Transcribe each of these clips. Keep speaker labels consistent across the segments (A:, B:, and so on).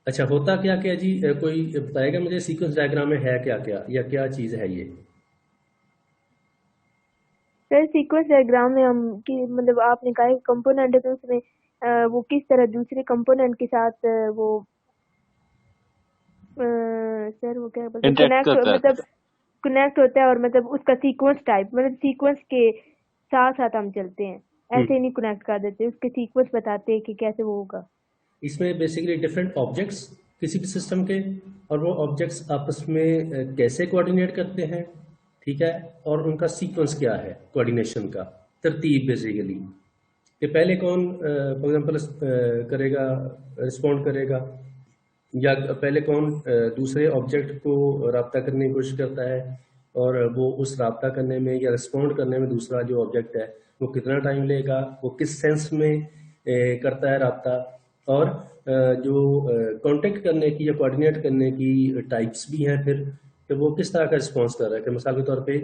A: अच्छा, होता क्या क्या जी, कोई बताएगा मुझे सीक्वेंस डायग्राम में है क्या क्या, या क्या चीज़ है ये?
B: सर सीक्वेंस डायग्राम में हम कि मतलब आपने कहा है कंपोनेंट है तो उसमें वो किस तरह दूसरे कंपोनेंट के साथ वो सर वो क्या बोलते हैं
C: इंटरेक्ट
B: कनेक्ट
C: करता है।
B: मतलब कनेक्ट होता है और मतलब उसका सीक्वेंस टाइप मतलब सीक्वेंस के साथ साथ हम चलते हैं। ऐसे ही नहीं कनेक्ट कर देते, उसके सीक्वेंस बताते हैं कि कैसे वो होगा।
A: इसमें बेसिकली डिफरेंट ऑब्जेक्ट्स किसी भी सिस्टम के, और वो ऑब्जेक्ट्स आपस में कैसे कोऑर्डिनेट करते हैं, ठीक है, और उनका सीक्वेंस क्या है कोऑर्डिनेशन का, तरतीब बेसिकली, कि पहले कौन फॉर एग्जांपल करेगा, रिस्पॉन्ड करेगा, या पहले कौन दूसरे ऑब्जेक्ट को राब्ता करने की कोशिश करता है, और वो उस राब्ता करने में या रिस्पॉन्ड करने में दूसरा जो ऑब्जेक्ट है वो कितना टाइम लेगा, वो किस सेंस में करता है राब्ता, और जो कांटेक्ट करने की या कोऑर्डिनेट करने की टाइप्स भी हैं फिर, कि वो किस तरह का रिस्पॉन्स कर रहा है, कि मिसाल के तौर पे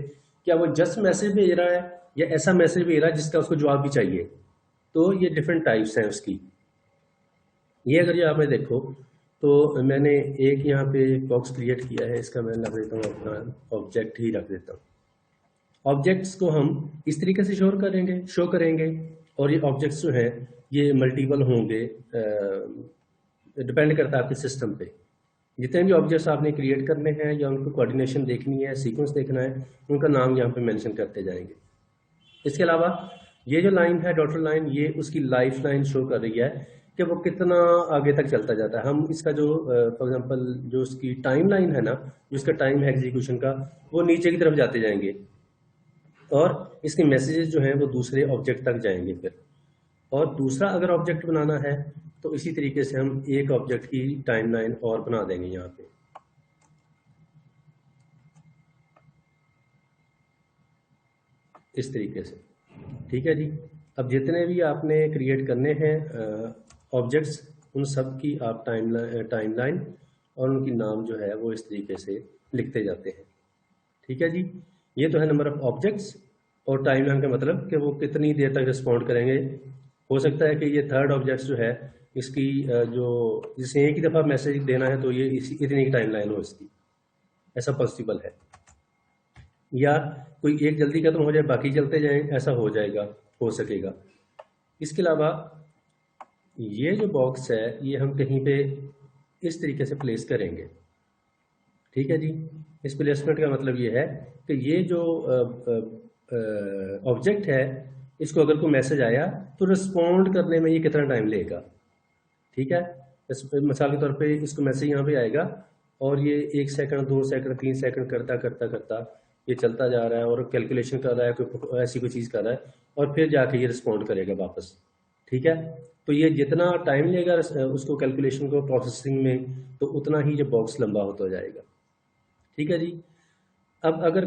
A: क्या वो जस्ट मैसेज भेज रहा है या ऐसा मैसेज भेज रहा है जिसका उसको जवाब भी चाहिए। तो ये डिफरेंट टाइप्स हैं उसकी। ये अगर ये आपने देखो, तो मैंने एक यहाँ पे बॉक्स क्रिएट किया है, इसका मैं रख देता हूँ अपना ऑब्जेक्ट ही रख देता हूँ। ऑब्जेक्ट्स को हम इस तरीके से शो करेंगे, और ये ऑब्जेक्ट्स जो हैं ये मल्टीपल होंगे, डिपेंड करता है आपके सिस्टम पे। जितने भी ऑब्जेक्ट्स आपने क्रिएट करने हैं या उनको कोऑर्डिनेशन देखनी है, सीक्वेंस देखना है, उनका नाम यहाँ पे मेंशन करते जाएंगे। इसके अलावा ये जो लाइन है, डॉटर लाइन, ये उसकी लाइफ लाइन शो कर रही है कि वो कितना आगे तक चलता जाता है। हम इसका जो फॉर एग्जांपल जो उसकी टाइम लाइन है ना, जो इसका टाइम है एग्जीक्यूशन का, वो नीचे की तरफ जाते जाएंगे, और इसके मैसेजेस जो हैं वो दूसरे ऑब्जेक्ट तक जाएंगे फिर। और दूसरा अगर ऑब्जेक्ट बनाना है तो इसी तरीके से हम एक ऑब्जेक्ट की टाइम लाइन और बना देंगे यहाँ पे, इस तरीके से। ठीक है जी। अब जितने भी आपने क्रिएट करने हैं ऑब्जेक्ट्स, उन सब की आप टाइम लाइन और उनकी नाम जो है वो इस तरीके से लिखते जाते हैं। ठीक है जी। ये तो है नंबर ऑफ ऑब्जेक्ट्स, और टाइम लाइन का मतलब कि वो कितनी देर तक रिस्पॉन्ड करेंगे। हो सकता है कि ये थर्ड ऑब्जेक्ट जो है इसकी जो जिसे एक ही दफ़ा मैसेज देना है तो ये इतनी की टाइम लाइन हो इसकी, ऐसा पॉसिबल है। या कोई एक जल्दी खत्म हो जाए बाकी चलते जाएं, ऐसा हो जाएगा, हो सकेगा। इसके अलावा ये जो बॉक्स है ये हम कहीं पे इस तरीके से प्लेस करेंगे। ठीक है जी। इस प्लेसमेंट का मतलब ये है कि ये जो ऑब्जेक्ट है, इसको अगर कोई मैसेज आया तो रिस्पॉन्ड करने में ये कितना टाइम लेगा। ठीक है। मिसाल के तौर पे इसको मैसेज यहाँ पे आएगा, और ये 1 सेकंड 2 सेकंड 3 सेकंड करता करता करता ये चलता जा रहा है, और कैलकुलेशन कर रहा है, कोई ऐसी कोई चीज़ कर रहा है, और फिर जाके ये रिस्पॉन्ड करेगा वापस। ठीक है। तो ये जितना टाइम लेगा उसको कैलकुलेशन को प्रोसेसिंग में, तो उतना ही ये बॉक्स लंबा होता जाएगा। ठीक है जी। अब अगर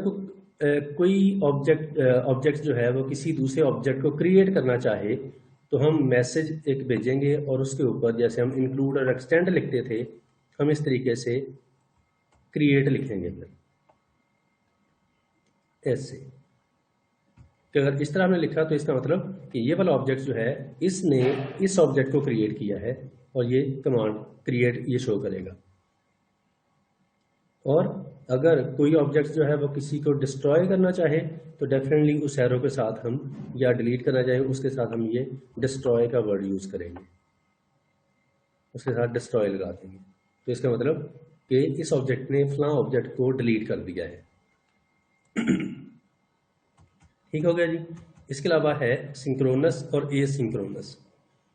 A: कोई ऑब्जेक्ट जो है वो किसी दूसरे ऑब्जेक्ट को क्रिएट करना चाहे, तो हम मैसेज एक भेजेंगे, और उसके ऊपर जैसे हम इंक्लूड और एक्सटेंड लिखते थे, हम इस तरीके से क्रिएट लिखेंगे फिर ऐसे, कि अगर इस तरह हमने लिखा तो इसका मतलब कि ये वाला ऑब्जेक्ट जो है इसने इस ऑब्जेक्ट को क्रिएट किया है, और ये कमांड क्रिएट ये शो करेगा। और अगर कोई ऑब्जेक्ट जो है वो किसी को डिस्ट्रॉय करना चाहे, तो डेफिनेटली उस एरो के साथ हम, या डिलीट करना चाहे उसके साथ हम ये डिस्ट्रॉय का वर्ड यूज़ करेंगे, उसके साथ डिस्ट्रॉय लगा देंगे। तो इसका मतलब कि इस ऑब्जेक्ट ने फलां ऑब्जेक्ट को डिलीट कर दिया है। ठीक हो गया जी। इसके अलावा है सिंक्रोनस और एसिंक्रोनस।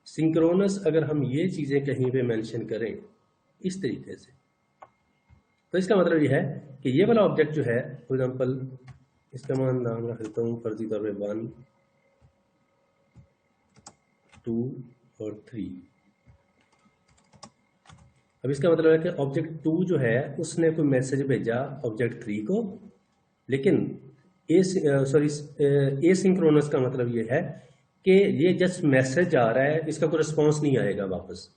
A: सिंक्रोनस अगर हम ये चीज़ें कहीं पे मेंशन करें इस तरीके से, तो इसका मतलब ये है कि ये वाला ऑब्जेक्ट जो है, फॉर एग्जांपल इसका मैं नाम रख देता हूँ फर्जी तौर पे 1 2 और 3। अब इसका मतलब है कि ऑब्जेक्ट 2 जो है उसने कोई मैसेज भेजा ऑब्जेक्ट 3 को, लेकिन एसिंक्रोनस का मतलब ये है कि ये जस्ट मैसेज आ रहा है, इसका कोई रिस्पॉन्स नहीं आएगा वापस।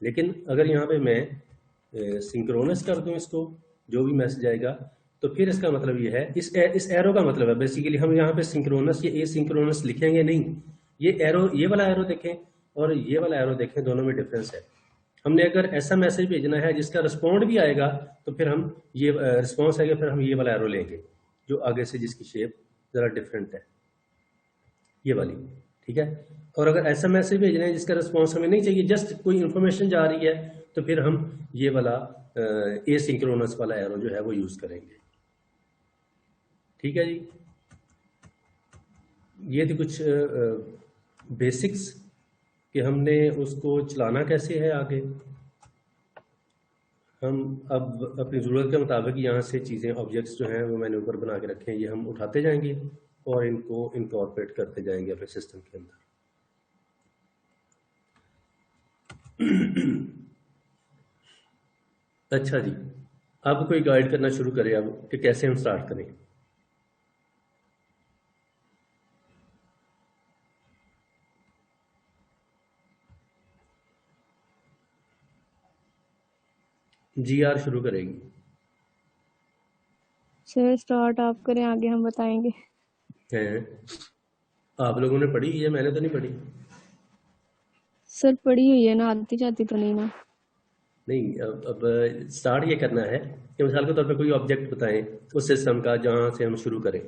A: लेकिन अगर यहाँ पे मैं सिंक्रोनस कर दूं इसको, जो भी मैसेज आएगा, तो फिर इसका मतलब ये है, इस एरो का मतलब है बेसिकली, हम यहाँ पे सिंक्रोनस या एसिंक्रोनस लिखेंगे नहीं। ये एरो, ये वाला एरो देखें और ये वाला एरो देखें, दोनों में डिफरेंस है। हमने अगर ऐसा मैसेज भेजना है जिसका रिस्पॉन्ड भी आएगा, तो फिर हम ये रिस्पॉन्स आएगा, फिर हम ये वाला एरो लेंगे जो आगे से जिसकी शेप ज़रा डिफरेंट है, ये वाली। ठीक है। और अगर ऐसा मैसेज भेजना है जिसका रिस्पॉन्स हमें नहीं चाहिए, जस्ट कोई इंफॉर्मेशन जा रही है, तो फिर हम ये वाला एसिंक्रोनस वाला एरो जो है वो यूज करेंगे। ठीक है जी। ये थी कुछ बेसिक्स कि हमने उसको चलाना कैसे है आगे। हम अब अपनी ज़रूरत के मुताबिक यहाँ से चीज़ें, ऑब्जेक्ट्स जो हैं वो मैंने ऊपर बना के रखे हैं, ये हम उठाते जाएंगे और इनको इनकॉर्पोरेट करते जाएंगे अपने सिस्टम के अंदर। अच्छा जी, अब कोई गाइड करना शुरू करे अब कि कैसे हम स्टार्ट करें। जी आर शुरू करेगी।
B: सर स्टार्ट आप करें, आगे हम बताएंगे।
A: हैं, आप लोगों ने पढ़ी है, मैंने तो नहीं पढ़ी।
B: सर पढ़ी हुई है ना, आती जाती तो नहीं ना।
A: नहीं, अब स्टार्ट ये करना है कि मिसाल के तौर पे कोई ऑब्जेक्ट बताएं उस सिस्टम का जहां से हम शुरू करें।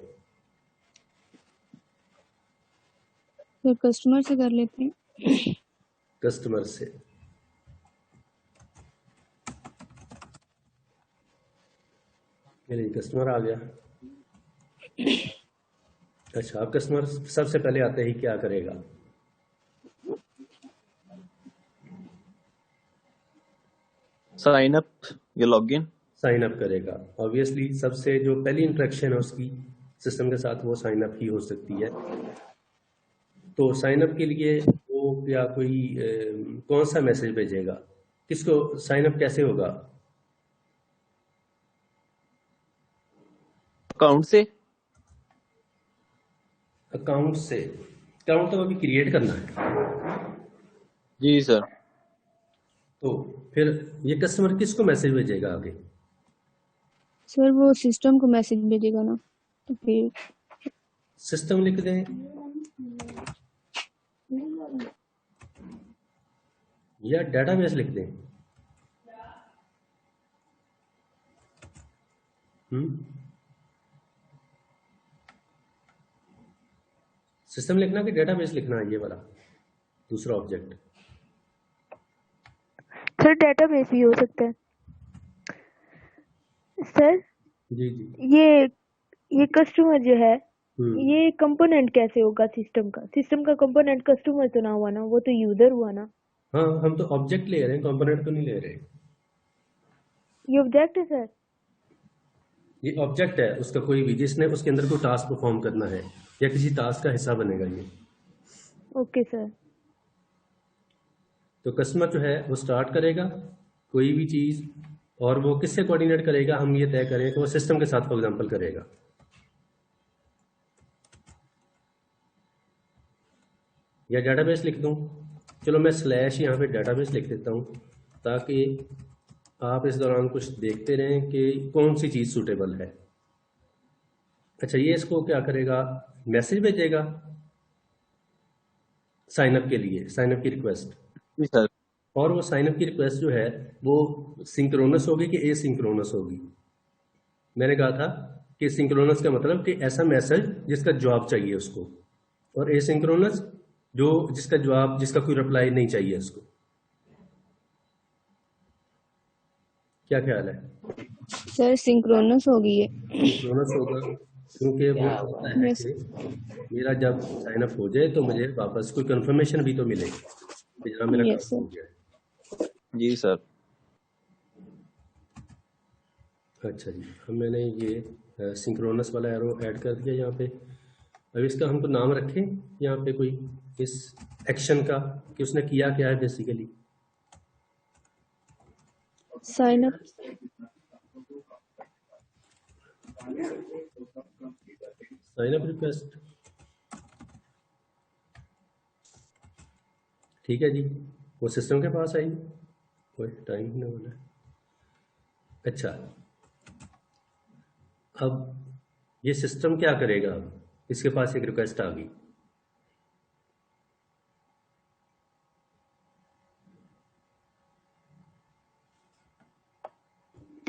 B: सर कस्टमर से कर लेते हैं।
A: कस्टमर से। कस्टमर आ गया। अच्छा, अब कस्टमर सबसे पहले आते ही क्या करेगा?
C: साइन अप या लॉगिन।
A: साइन अप करेगा। ऑब्वियसली सबसे जो पहली इंटरेक्शन है उसकी सिस्टम के साथ वो साइन अप ही हो सकती है। तो साइन अप के लिए वो या कोई कौन सा मैसेज भेजेगा, किसको साइन अप कैसे होगा?
C: अकाउंट से।
A: अकाउंट से। अकाउंट तो अभी क्रिएट करना है।
C: जी सर।
A: तो फिर ये कस्टमर किसको मैसेज भेजेगा आगे?
B: सर वो सिस्टम को मैसेज भेजेगा ना, तो फिर
A: सिस्टम लिख दें या डेटाबेस लिख दें? सिस्टम लिखना कि डेटाबेस लिखना है? ये वाला दूसरा ऑब्जेक्ट।
B: सर डेटाबेस भी हो सकता है। सर
A: जी जी।
B: ये कस्टमर जो है, ये कंपोनेंट कैसे होगा सिस्टम का? सिस्टम का कंपोनेंट कस्टमर तो ना हुआ ना, वो तो यूजर हुआ ना।
A: हाँ, हम तो ऑब्जेक्ट ले रहे हैं, कंपोनेंट तो नहीं ले रहे।
B: ये ऑब्जेक्ट है सर।
A: ये ऑब्जेक्ट है उसका कोई भी, जिसने उसके अंदर कोई टास्क परफॉर्म करना है या किसी टास्क का हिस्सा बनेगा ये।
B: Okay sir.
A: तो कस्टमर जो है वो स्टार्ट करेगा कोई भी चीज, और वो किससे कोऑर्डिनेट करेगा हम ये तय करें कि वो सिस्टम के साथ फॉर एग्जांपल करेगा। या डेटाबेस लिख दूं? चलो मैं स्लैश यहाँ पे डेटाबेस लिख देता हूँ ताकि आप इस दौरान कुछ देखते रहें कि कौन सी चीज सूटेबल है। अच्छा, ये इसको क्या करेगा? मैसेज भेजेगा साइन अप के लिए, साइन अप की रिक्वेस्ट।
C: जी सर।
A: और वो साइन अप की रिक्वेस्ट जो है वो सिंक्रोनस होगी कि एसिंक्रोनस होगी? मैंने कहा था कि सिंक्रोनस का मतलब कि ऐसा मैसेज जिसका जवाब चाहिए उसको, और एसिंक्रोनस जो जिसका जवाब, जिसका कोई रिप्लाई नहीं चाहिए उसको। क्या ख्याल है?
B: सर सिंक्रोनस होगी ये।
A: सिंक्रोनस होगा क्योंकि वो होता है कि मेरा जब साइन अप हो जाए तो मुझे वापस कोई कंफर्मेशन भी तो मिले कि जनाब मेरा काम हो गया।
C: जी सर।
A: अच्छा जी, हम मैंने ये सिंक्रोनस वाला एरो ऐड कर दिया यहाँ पे। अब इसका हमको नाम रखें यहाँ पे कोई इस एक्शन का कि उसने किया क्या है basically.
B: Sign up.
A: Sign up request. ठीक है जी, वो सिस्टम के पास आई, कोई टाइम ही नहीं होना। अच्छा, अब ये सिस्टम क्या करेगा? इसके पास एक रिक्वेस्ट आ गई।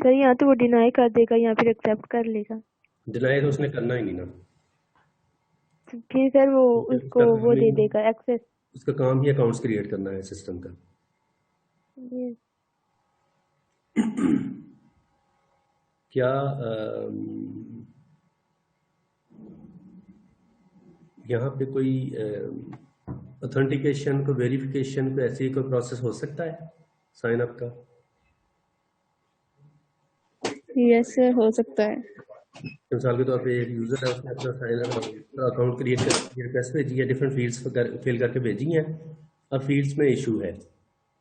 B: सर यहाँ तो वो डिनाई कर देगा, यहाँ फिर एक्सेप्ट कर लेगा।
A: डिनाई तो उसने करना ही नहीं ना,
B: फिर सर वो
A: क्योंकि
B: उसको वो दे देगा एक्सेस।
A: उसका काम ही अकाउंट्स क्रिएट करना है सिस्टम का।
B: ये
A: क्या यहाँ पे कोई ऑथेंटिकेशन को वेरिफिकेशन पे ऐसी कोई प्रोसेस हो सकता है साइन अप का?
D: यस सर, हो सकता है।
A: मिसाल के तौर पे एक यूजर है, उसने अपना साइन अकाउंट क्रिएट करके रिक्वेस्ट भेजी है, डिफरेंट फील्ड्स फिल करके भेजी हैं, अब फील्ड्स में इशू है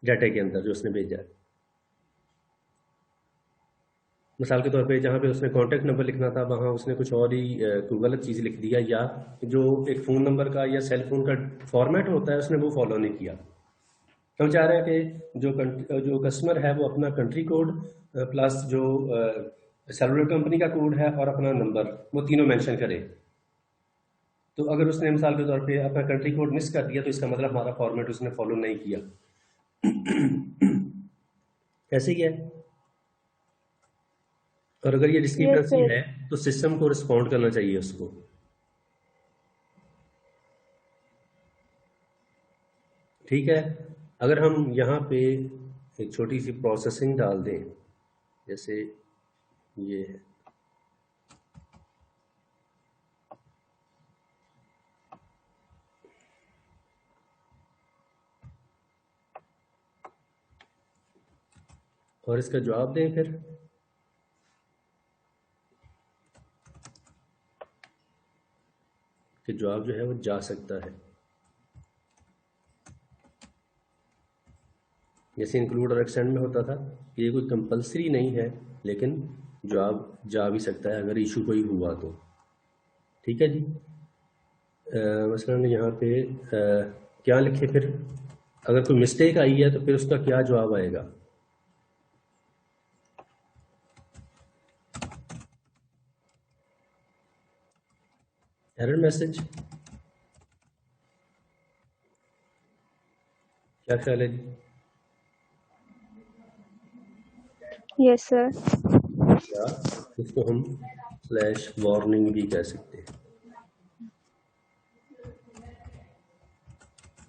A: डाटा के अंदर जो उसने भेजा है। मिसाल के तौर पे जहाँ पे उसने कॉन्टैक्ट नंबर लिखना था वहाँ उसने कुछ और ही कोई गलत चीज़ लिख दिया, या जो एक फ़ोन नंबर का या सेल फोन का फॉर्मेट होता है उसने वो फॉलो नहीं किया। हम चाह रहे हैं कि जो कस्टमर है वो अपना कंट्री कोड प्लस जो सेलुलर कंपनी का कोड है और अपना नंबर, वो तीनों मेंशन करे। तो अगर उसने मिसाल के तौर पे अपना कंट्री कोड मिस कर दिया तो इसका मतलब हमारा फॉर्मेट उसने फॉलो नहीं किया। ऐसे ही है। और अगर ये डिस्क्रिपेंसी
B: sir.
A: है तो सिस्टम को रिस्पॉन्ड करना चाहिए उसको। ठीक है, अगर हम यहाँ पे एक छोटी सी प्रोसेसिंग डाल दें, जैसे ये है, और इसका जवाब दें फिर, कि जवाब जो है वो जा सकता है। जैसे इंक्लूड और एक्सटेंड में होता था कि ये कोई कंपलसरी नहीं है, लेकिन जवाब जा भी सकता है अगर इशू कोई हुआ तो। ठीक है जी। मसलन यहाँ पे क्या लिखे फिर, अगर कोई मिस्टेक आई है तो फिर उसका क्या जवाब आएगा? एरर मैसेज, क्या ख्याल है जी?
B: Yes sir.
A: या इसको हम स्लैश वार्निंग भी कह सकते हैं।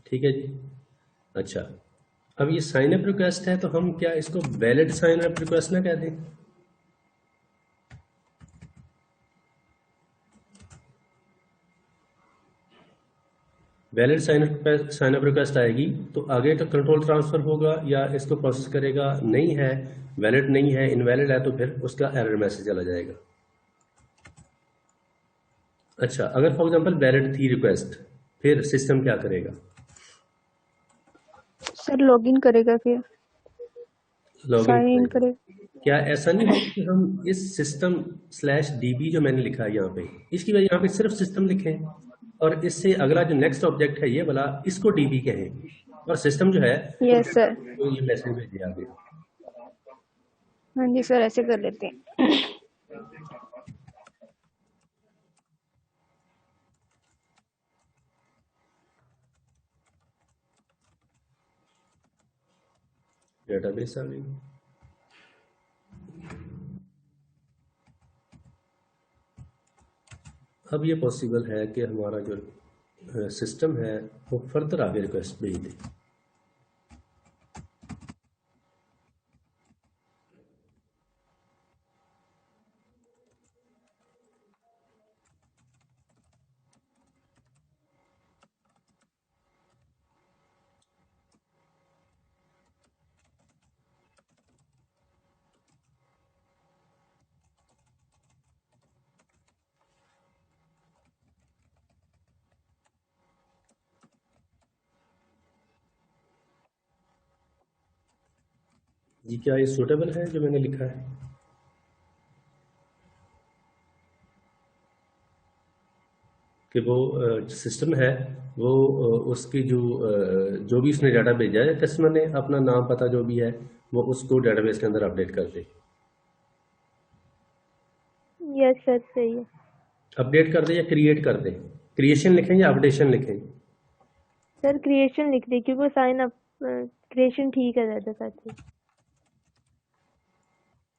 A: ठीक है जी। अच्छा, अब ये साइन अप रिक्वेस्ट है तो हम क्या इसको वैलिड साइन अप रिक्वेस्ट ना कह दें? वैलिड साइन अप रिक्वेस्ट आएगी तो आगे तो कंट्रोल ट्रांसफर होगा या इसको प्रोसेस करेगा। नहीं है, वैलिड नहीं है, इनवैलिड है, तो फिर उसका एरर मैसेज चला जाएगा। अच्छा, अगर फॉर एग्जांपल वैलिड थी रिक्वेस्ट, फिर सिस्टम क्या करेगा?
B: सर लॉगिन करेगा, फिर साइन इन
A: लॉगिन
B: करेगा।
A: क्या ऐसा नहीं होगा कि हम इस सिस्टम स्लैश डीबी जो मैंने लिखा है यहाँ पे, इसकी वजह यहाँ पे सिर्फ सिस्टम लिखें और इससे अगला जो नेक्स्ट ऑब्जेक्ट है ये वाला, इसको डीबी कहें और सिस्टम जो है
B: यस सर।
A: तो ये मैसेज भेजे आगे।
B: हाँ जी सर, ऐसे कर लेते हैं।
A: डेटाबेस आ गई। अब ये पॉसिबल है कि हमारा जो सिस्टम है वो फर्दर आगे रिक्वेस्ट भेज दे। जी, क्या ये सूटेबल है जो मैंने लिखा है? कि वो सिस्टम है वो उसकी जो भी उसने डाटा भेजा है कस्टमर ने, अपना नाम पता जो भी है वो उसको डेटाबेस के अंदर अपडेट कर दे।
B: यस सर, सही है।
A: अपडेट कर दे या क्रिएट कर दे? क्रिएशन लिखें या अपडेशन लिखें?
B: सर क्रिएशन लिख दे, क्योंकि साइन अप क्रिएशन ठीक है ज्यादा साथ ही।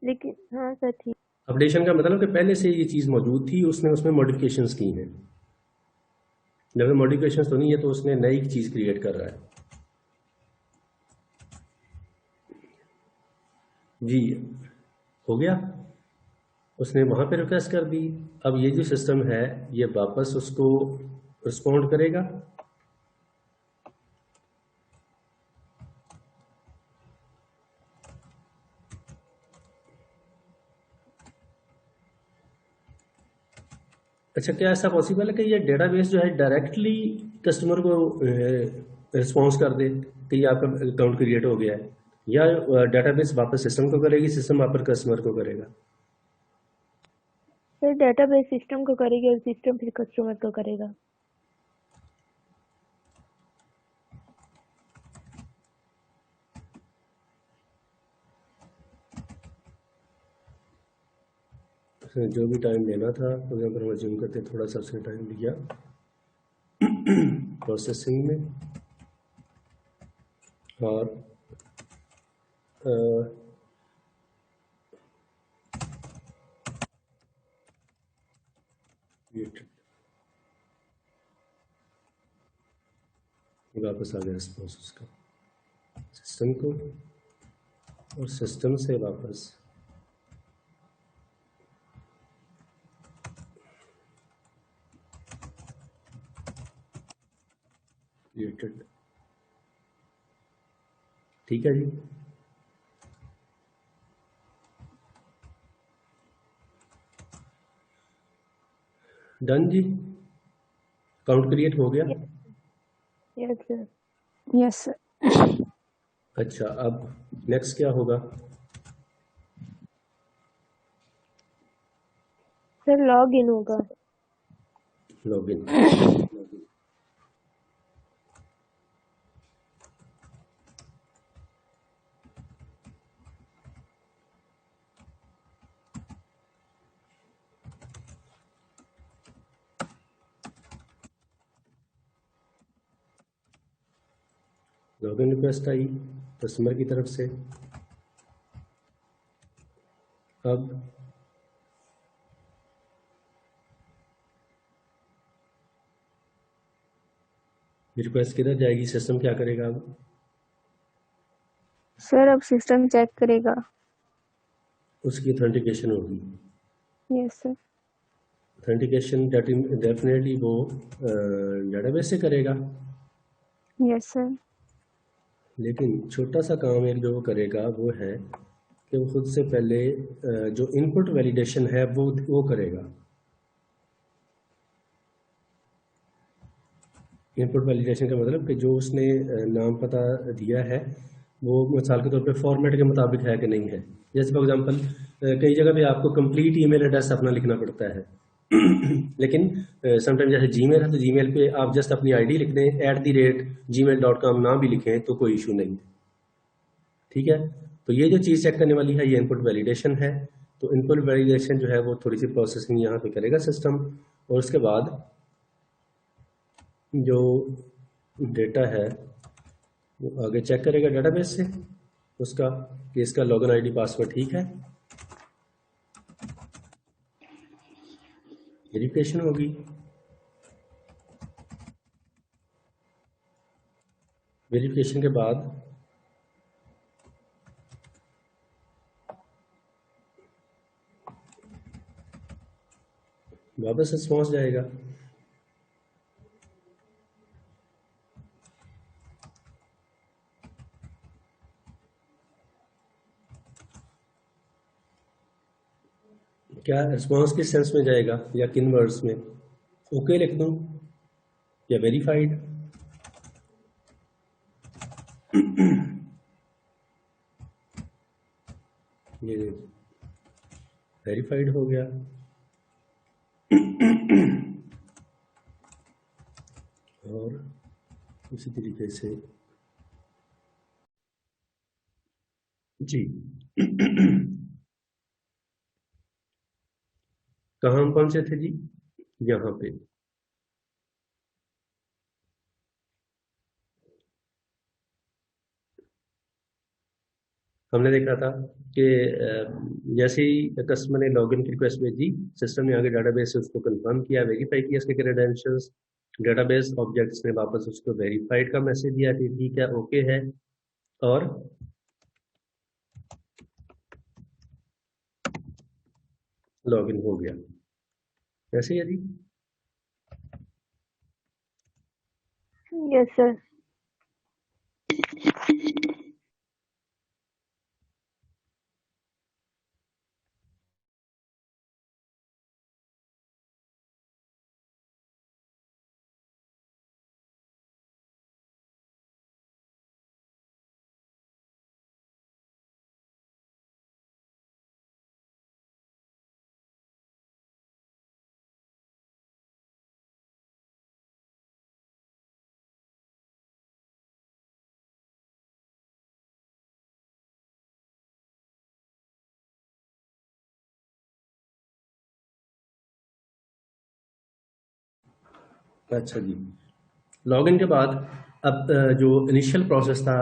B: लेकिन हाँ सर ठीक।
A: अपडेशन का मतलब कि पहले से ये चीज़ मौजूद थी, उसने उसमें मॉडिफिकेशंस की हैं। जब मॉडिफिकेशंस तो नहीं है तो उसने नई चीज़ क्रिएट कर रहा है। जी हो गया, उसने वहाँ पे रिक्वेस्ट कर दी। अब ये जो सिस्टम है ये वापस उसको रिस्पॉन्ड करेगा। अच्छा, क्या ऐसा पॉसिबल है कि ये डेटाबेस जो है डायरेक्टली कस्टमर को रिस्पॉन्स कर दे कि ये आपका अकाउंट क्रिएट हो गया है, या डेटाबेस वापस सिस्टम को करेगी, सिस्टम वापस कस्टमर को करेगा?
B: सर डेटाबेस सिस्टम को करेगी और सिस्टम फिर कस्टमर को करेगा।
A: जो भी टाइम लेना था, फॉर एग्जाम्पल हम अज्यूम करते हैं थोड़ा सा उसने टाइम लिया प्रोसेसिंग में, और ये वापस आ गया रिस्पॉन्स उसका सिस्टम को, और सिस्टम से वापस क्रिएटेड। ठीक है जी, डन जी, अकाउंट क्रिएट हो गया।
B: Yes sir.
D: Yes sir.
A: अच्छा, अब नेक्स्ट क्या होगा?
B: सर लॉग इन होगा।
A: लॉगिन। लॉगिन रिक्वेस्ट आई कस्टमर की तरफ से। अब रिक्वेस्ट किधर जाएगी, सिस्टम क्या करेगा? अब
D: सर अब सिस्टम चेक करेगा।
A: उसकी ऑथेंटिकेशन होगी।
D: Yes sir.
A: ऑथेंटिकेशन डेफिनेटली वो डेटाबेस से करेगा,
D: यस सर।
A: लेकिन छोटा सा काम एक जो वो करेगा वो है कि वो खुद से पहले जो इनपुट वैलिडेशन है वो करेगा। इनपुट वैलिडेशन का मतलब कि जो उसने नाम पता दिया है वो मिसाल के तौर पे फॉर्मेट के मुताबिक है कि नहीं है। जैसे फॉर एग्जांपल कई जगह पे आपको कंप्लीट ईमेल एड्रेस अपना लिखना पड़ता है लेकिन समटाइम जैसे जीमेल है तो जीमेल पे आप जस्ट अपनी आईडी लिख दें, @gmail.com ना भी लिखें तो कोई इशू नहीं। ठीक है, तो ये जो चीज़ चेक करने वाली है ये इनपुट वैलिडेशन है। तो इनपुट वैलिडेशन जो है वो थोड़ी सी प्रोसेसिंग यहाँ पे करेगा सिस्टम, और उसके बाद जो डेटा है वो आगे चेक करेगा डेटाबेस से उसका कि इसका लॉगिन आईडी पासवर्ड ठीक है। वेरिफिकेशन होगी। वेरिफिकेशन के बाद वापस रिस्पॉन्स जाएगा। क्या रिस्पॉन्स किस सेंस में जाएगा या किन वर्ड्स में? ओके लिख दूं या वेरीफाइड? ये वेरीफाइड हो गया। और इसी तरीके से जी कहाँ हम पहुंचे थे जी? यहाँ पे हमने देखा था कि जैसे ही कस्टमर ने लॉगिन की रिक्वेस्ट भेजी, सिस्टम ने आगे डेटाबेस से उसको कंफर्म किया, वेरीफाई किया इसके क्रेडेंशियल्स, डेटाबेस ऑब्जेक्ट्स ने वापस उसको वेरीफाइड का मैसेज दिया कि ठीक है, ओके है, और लॉगिन हो गया। ऐसे ही है जी।
B: Yes sir.
A: अच्छा जी, लॉगिन के बाद अब जो इनिशियल प्रोसेस था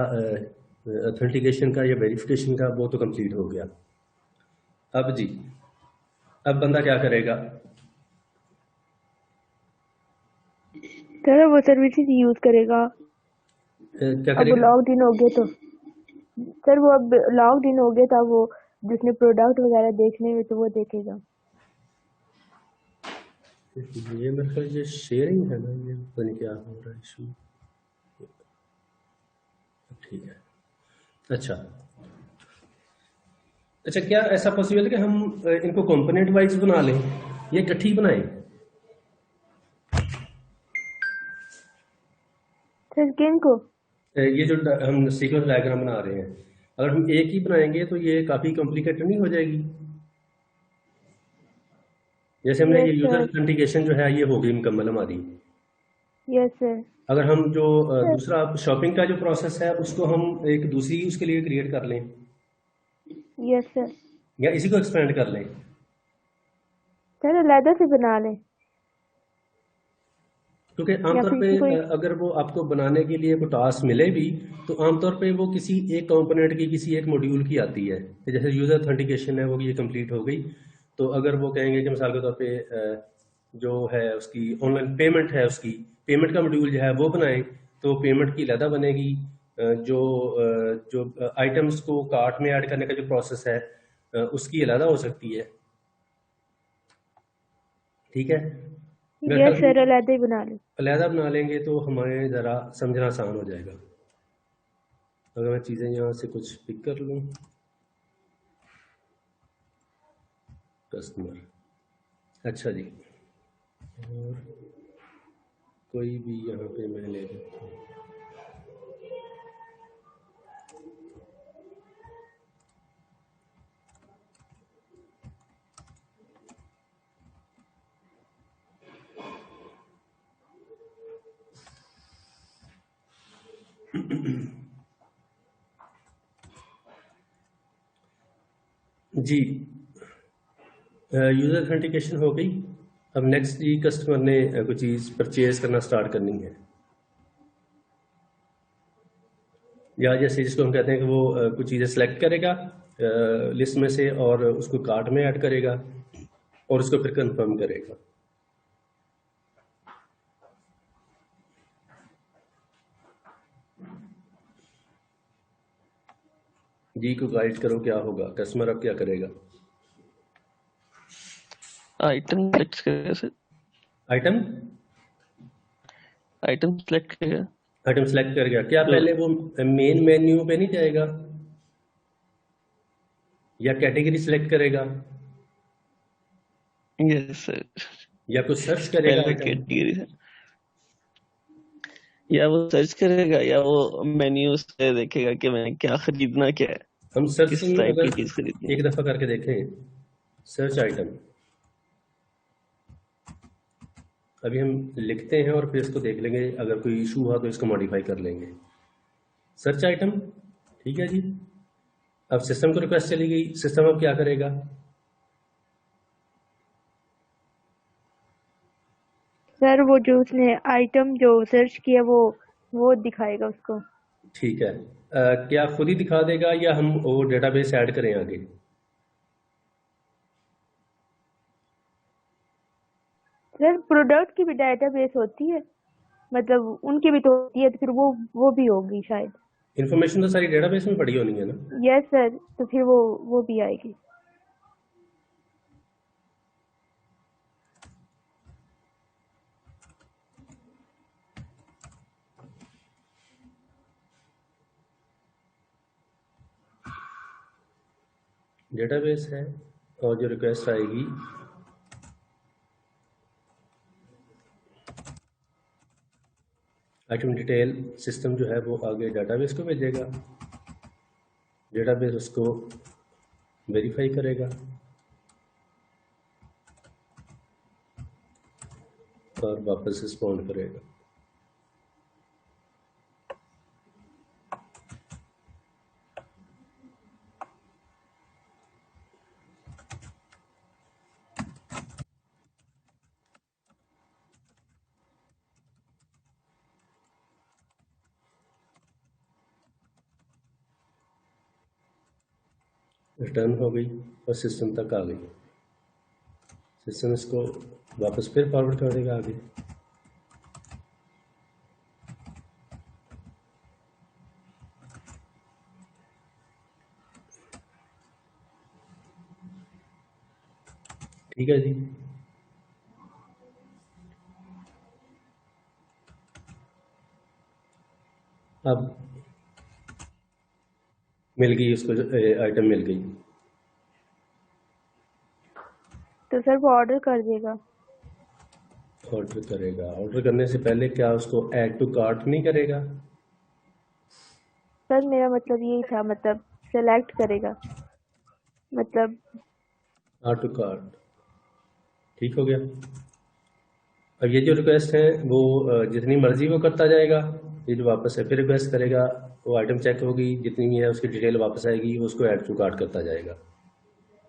A: ऑथेंटिकेशन का या वेरिफिकेशन का, वो तो कंप्लीट हो गया। अब जी, अब बंदा क्या करेगा?
B: सर वो सर्विसेज यूज करेगा।
A: क्या
B: अब
A: करेगा?
B: लॉग्ड इन हो गए तो सर वो अब लॉग्ड इन हो गया था, वो जिसने प्रोडक्ट वगैरह देखने में, तो वो देखेगा।
A: ये मेरे ख्याल ये शेयरिंग है ना, ये पता नहीं क्या हो रहा है इशू। ठीक है। अच्छा अच्छा, क्या ऐसा पॉसिबल है कि हम इनको कंपोनेंट वाइज बना लें, ये इकट्ठी बनाएं?
B: सर किन को?
A: ये जो हम सीक्वेंस डायग्राम बना रहे हैं, अगर हम एक ही बनाएंगे तो ये काफी कॉम्प्लिकेटेड नहीं हो जाएगी? जैसे हमने ये
B: यस
A: यूजर
B: सर।
A: ऑथेंटिकेशन जो है ये हो गई मुकम्मल हमारी।
B: Yes sir.
A: अगर हम जो दूसरा शॉपिंग का जो प्रोसेस है उसको हम एक दूसरी उसके लिए क्रिएट कर लें,
B: यस सर।
A: या इसी को एक्सपेंड कर लें?
B: सर अलग से बना लें,
A: क्योंकि
B: या
A: आमतौर
B: फिर
A: पे
B: इसी को
A: अगर वो आपको बनाने के लिए कोई टास्क मिले भी, तो आमतौर पे वो किसी एक कंपोनेंट की, किसी एक मॉड्यूल की आती है। तो जैसे यूजर ऑथेंटिकेशन है वो ये कंप्लीट हो गई, तो अगर वो कहेंगे कि मिसाल के तौर पे जो है उसकी ऑनलाइन पेमेंट है, उसकी पेमेंट का मॉड्यूल जो है वो बनाए, तो पेमेंट की अलहदा बनेगी। जो आइटम्स को कार्ट में ऐड करने का जो प्रोसेस है उसकी अलहदा हो सकती है। ठीक है, मेरे
B: यस
A: ख्याल
B: सर
A: से
B: अलग ही बना लें।
A: अलहदा बना लेंगे तो हमें ज़रा समझना आसान हो जाएगा। अगर मैं चीज़ें यहाँ से कुछ पिक कर लूँ, कस्टमर, अच्छा जी, और कोई भी यहाँ पे मैं ले लेता हूँ। जी, यूज़र ऑथेंटिकेशन हो गई। अब नेक्स्ट जी, कस्टमर ने कोई चीज़ परचेज करना स्टार्ट करनी है, या जैसे जिसको हम कहते हैं कि वो कुछ चीज़ें सेलेक्ट करेगा लिस्ट में से और उसको कार्ट में ऐड करेगा और उसको फिर कंफर्म करेगा। जी को गाइड करो, क्या होगा? कस्टमर अब क्या करेगा?
C: आइटम सेलेक्ट करेगा सर।
A: आइटम
C: आइटम सेलेक्ट करेगा
A: आइटम सेलेक्ट कर गया, क्या
C: तो
A: पहले वो मेन मेन्यू पे नहीं जाएगा, या कैटेगरी सेलेक्ट करेगा,
C: यस सर।
A: या कुछ सर्च करेगा
C: पहले
A: आइटम?
C: कैटेगरी है, या वो सर्च करेगा या वो मेन्यू से देखेगा कि मैंने क्या खरीदना, क्या है,
A: हम
C: किस
A: सर्चिंग
C: टाइप की
A: अगर
C: चीज खरीदनी
A: एक
C: है।
A: दफा करके देखें, सर्च आइटम, अभी हम लिखते हैं और फिर इसको देख लेंगे, अगर कोई इशू हुआ तो इसको मॉडिफाई कर लेंगे। सर्च आइटम, ठीक है जी। अब सिस्टम को रिक्वेस्ट चली गई, सिस्टम अब क्या करेगा?
B: सर वो जो उसने आइटम जो सर्च किया वो दिखाएगा उसको।
A: ठीक है, क्या खुद ही दिखा देगा या हम वो डेटाबेस ऐड करें आगे?
B: सर प्रोडक्ट की भी डेटाबेस होती है, मतलब उनकी भी तो होती है, तो फिर वो भी होगी शायद।
A: इन्फॉर्मेशन तो सारी डेटाबेस में पड़ी होनी है ना?
B: यस सर, तो फिर वो भी आएगी।
A: डेटाबेस है और जो रिक्वेस्ट आएगी आइटम डिटेल सिस्टम जो है वो आगे डेटाबेस को भेजेगा, डेटाबेस उसको वेरीफाई करेगा और वापस रिस्पॉन्ड करेगा। रिटर्न हो गई और सिस्टम तक आ गई। सिस्टम इसको वापस फिर फॉरवर्ड कर देगा आगे। ठीक है जी। अब मिल गई उसको, आइटम मिल गई।
B: तो सर वो ऑर्डर कर देगा।
A: ऑर्डर करेगा। ऑर्डर करने से पहले क्या उसको ऐड टू कार्ट नहीं करेगा?
B: सर मेरा मतलब यही था, मतलब सेलेक्ट करेगा, मतलब
A: ऐड टू कार्ट। ठीक हो गया। अब ये जो रिक्वेस्ट है वो जितनी मर्जी वो करता जाएगा। ये जो वापस है फिर रिक्वेस्ट करेगा, वो आइटम चेक होगी, जितनी भी है उसकी डिटेल वापस आएगी, वो उसको ऐड टू कार्ट करता जाएगा।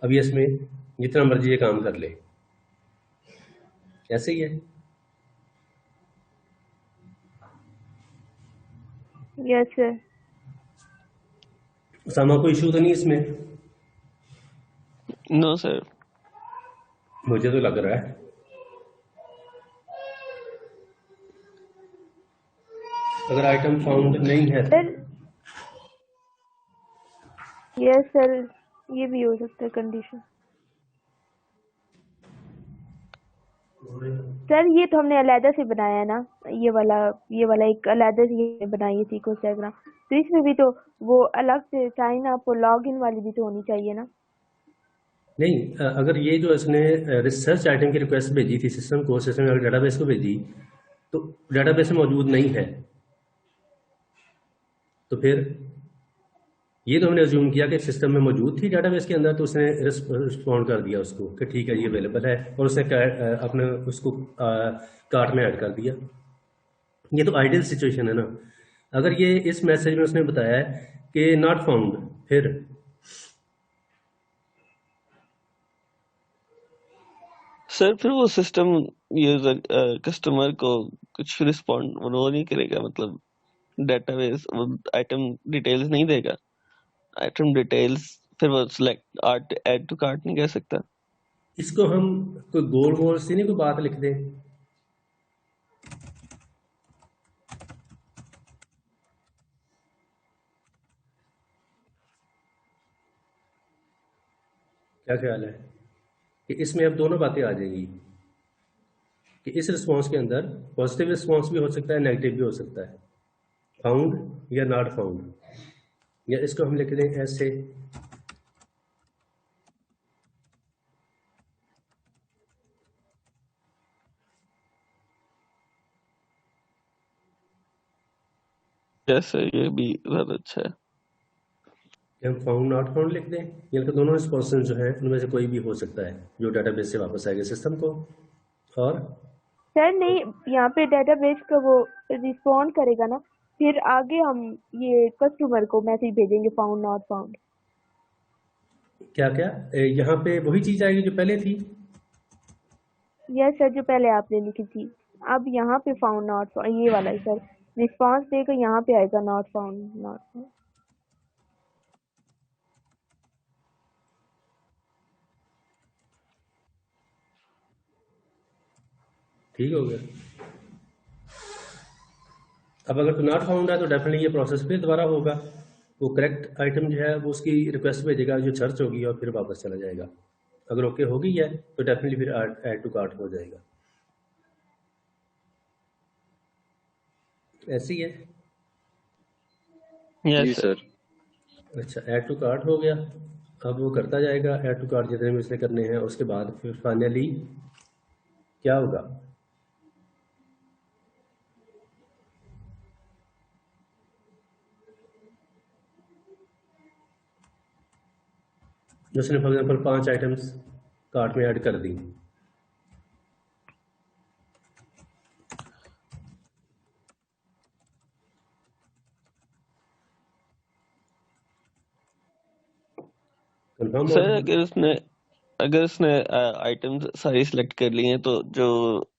A: अब ये इसमें जितना मर्जी ये काम कर ले, ऐसे ही है।
B: Yes sir.
A: उसामा कोई इशू तो नहीं इसमें?
C: No sir.
A: मुझे तो लग रहा है। अगर आइटम फाउंड नहीं है
B: सर यस सर, ये भी हो सकता है कंडीशन। सर ये तो हमने अलहदा से बनाया है ना, ये वाला एक अलहदा से बनाई है सीक्वेंस डायग्राम, तो इसमें भी तो वो अलग से साइन अप और लॉग इन वाली भी तो होनी चाहिए ना।
A: नहीं। अगर ये जो इसने रिसर्च आइटम की रिक्वेस्ट भेजी थी सिस्टम को, सिस्टम ने अगर डेटाबेस को भेजी तो डेटाबेस में मौजूद नहीं है, तो फिर ये तो हमने अज्यूम किया कि सिस्टम में मौजूद थी डेटाबेस के अंदर, तो उसने रिस्पॉन्ड कर दिया उसको कि ठीक है ये अवेलेबल है, और उसने अपने उसको कार्ट में ऐड कर दिया। ये तो आइडियल सिचुएशन है ना। अगर ये इस मैसेज में उसने बताया है कि नॉट फाउंड, फिर
C: सर फिर वो सिस्टम यूजर कस्टमर को कुछ रिस्पॉन्ड वो नहीं करेगा, मतलब डेटाबेस वो आइटम डिटेल्स नहीं देगा। आइटम डिटेल्स फिर वो सिलेक्ट ऐड टू कार्ट नहीं कह सकता।
A: इसको हम कोई गोल गोल सी नहीं कोई बात लिख दें? क्या ख्याल है कि इसमें अब दोनों बातें आ जाएंगी कि इस रिस्पॉन्स के अंदर पॉजिटिव रिस्पॉन्स भी हो सकता है, नेगेटिव भी हो सकता है, फाउंड या नॉट फाउंड। या इसको हम लिख दें ऐसे,
C: जैसे ये भी ज्यादा अच्छा है।
A: कि हम फाउंड नॉट फाउंड लिख दें, यानी कि दोनों रिस्पॉन्सेज जो है उनमें से कोई भी हो सकता है जो डेटाबेस से वापस आएगा सिस्टम को। और
B: सर नहीं, यहाँ पे डेटाबेस का वो रिस्पॉन्ड करेगा ना, फिर आगे हम ये कस्टमर को मैसेज भेजेंगे फाउंड नॉट फाउंड।
A: क्या क्या यहाँ पे वही चीज आएगी जो पहले थी?
B: यस सर, जो पहले आपने लिखी थी। अब यहाँ पे फाउंड नॉट फाउंड, ये वाला है सर, रिस्पॉन्स देगा यहाँ पे आएगा नॉट फाउंड नॉट फाउंड।
A: ठीक हो गया। अब अगर तो नॉट फाउंड है तो डेफिनेटली ये प्रोसेस फिर दोबारा होगा, वो करेक्ट आइटम जो है वो उसकी रिक्वेस्ट भेजेगा जो सर्च होगी और फिर वापस चला जाएगा। अगर ओके हो गई है तो डेफिनेटली फिर ऐड टू कार्ट हो जाएगा। ऐसी है।
E: जी
C: यस सर।
E: सर।
A: अच्छा, ऐड टू कार्ट हो गया। अब वो करता जाएगा ऐड टू कार्ट जितने भी उसने करने हैं, उसके बाद फिर फाइनली क्या होगा, उसने फॉर एग्जाम्पल 5 आइटम्स कार्ट में ऐड कर दी। Confirm
C: sir
A: order.
C: अगर उसने आइटम्स सारी सिलेक्ट कर ली हैं तो जो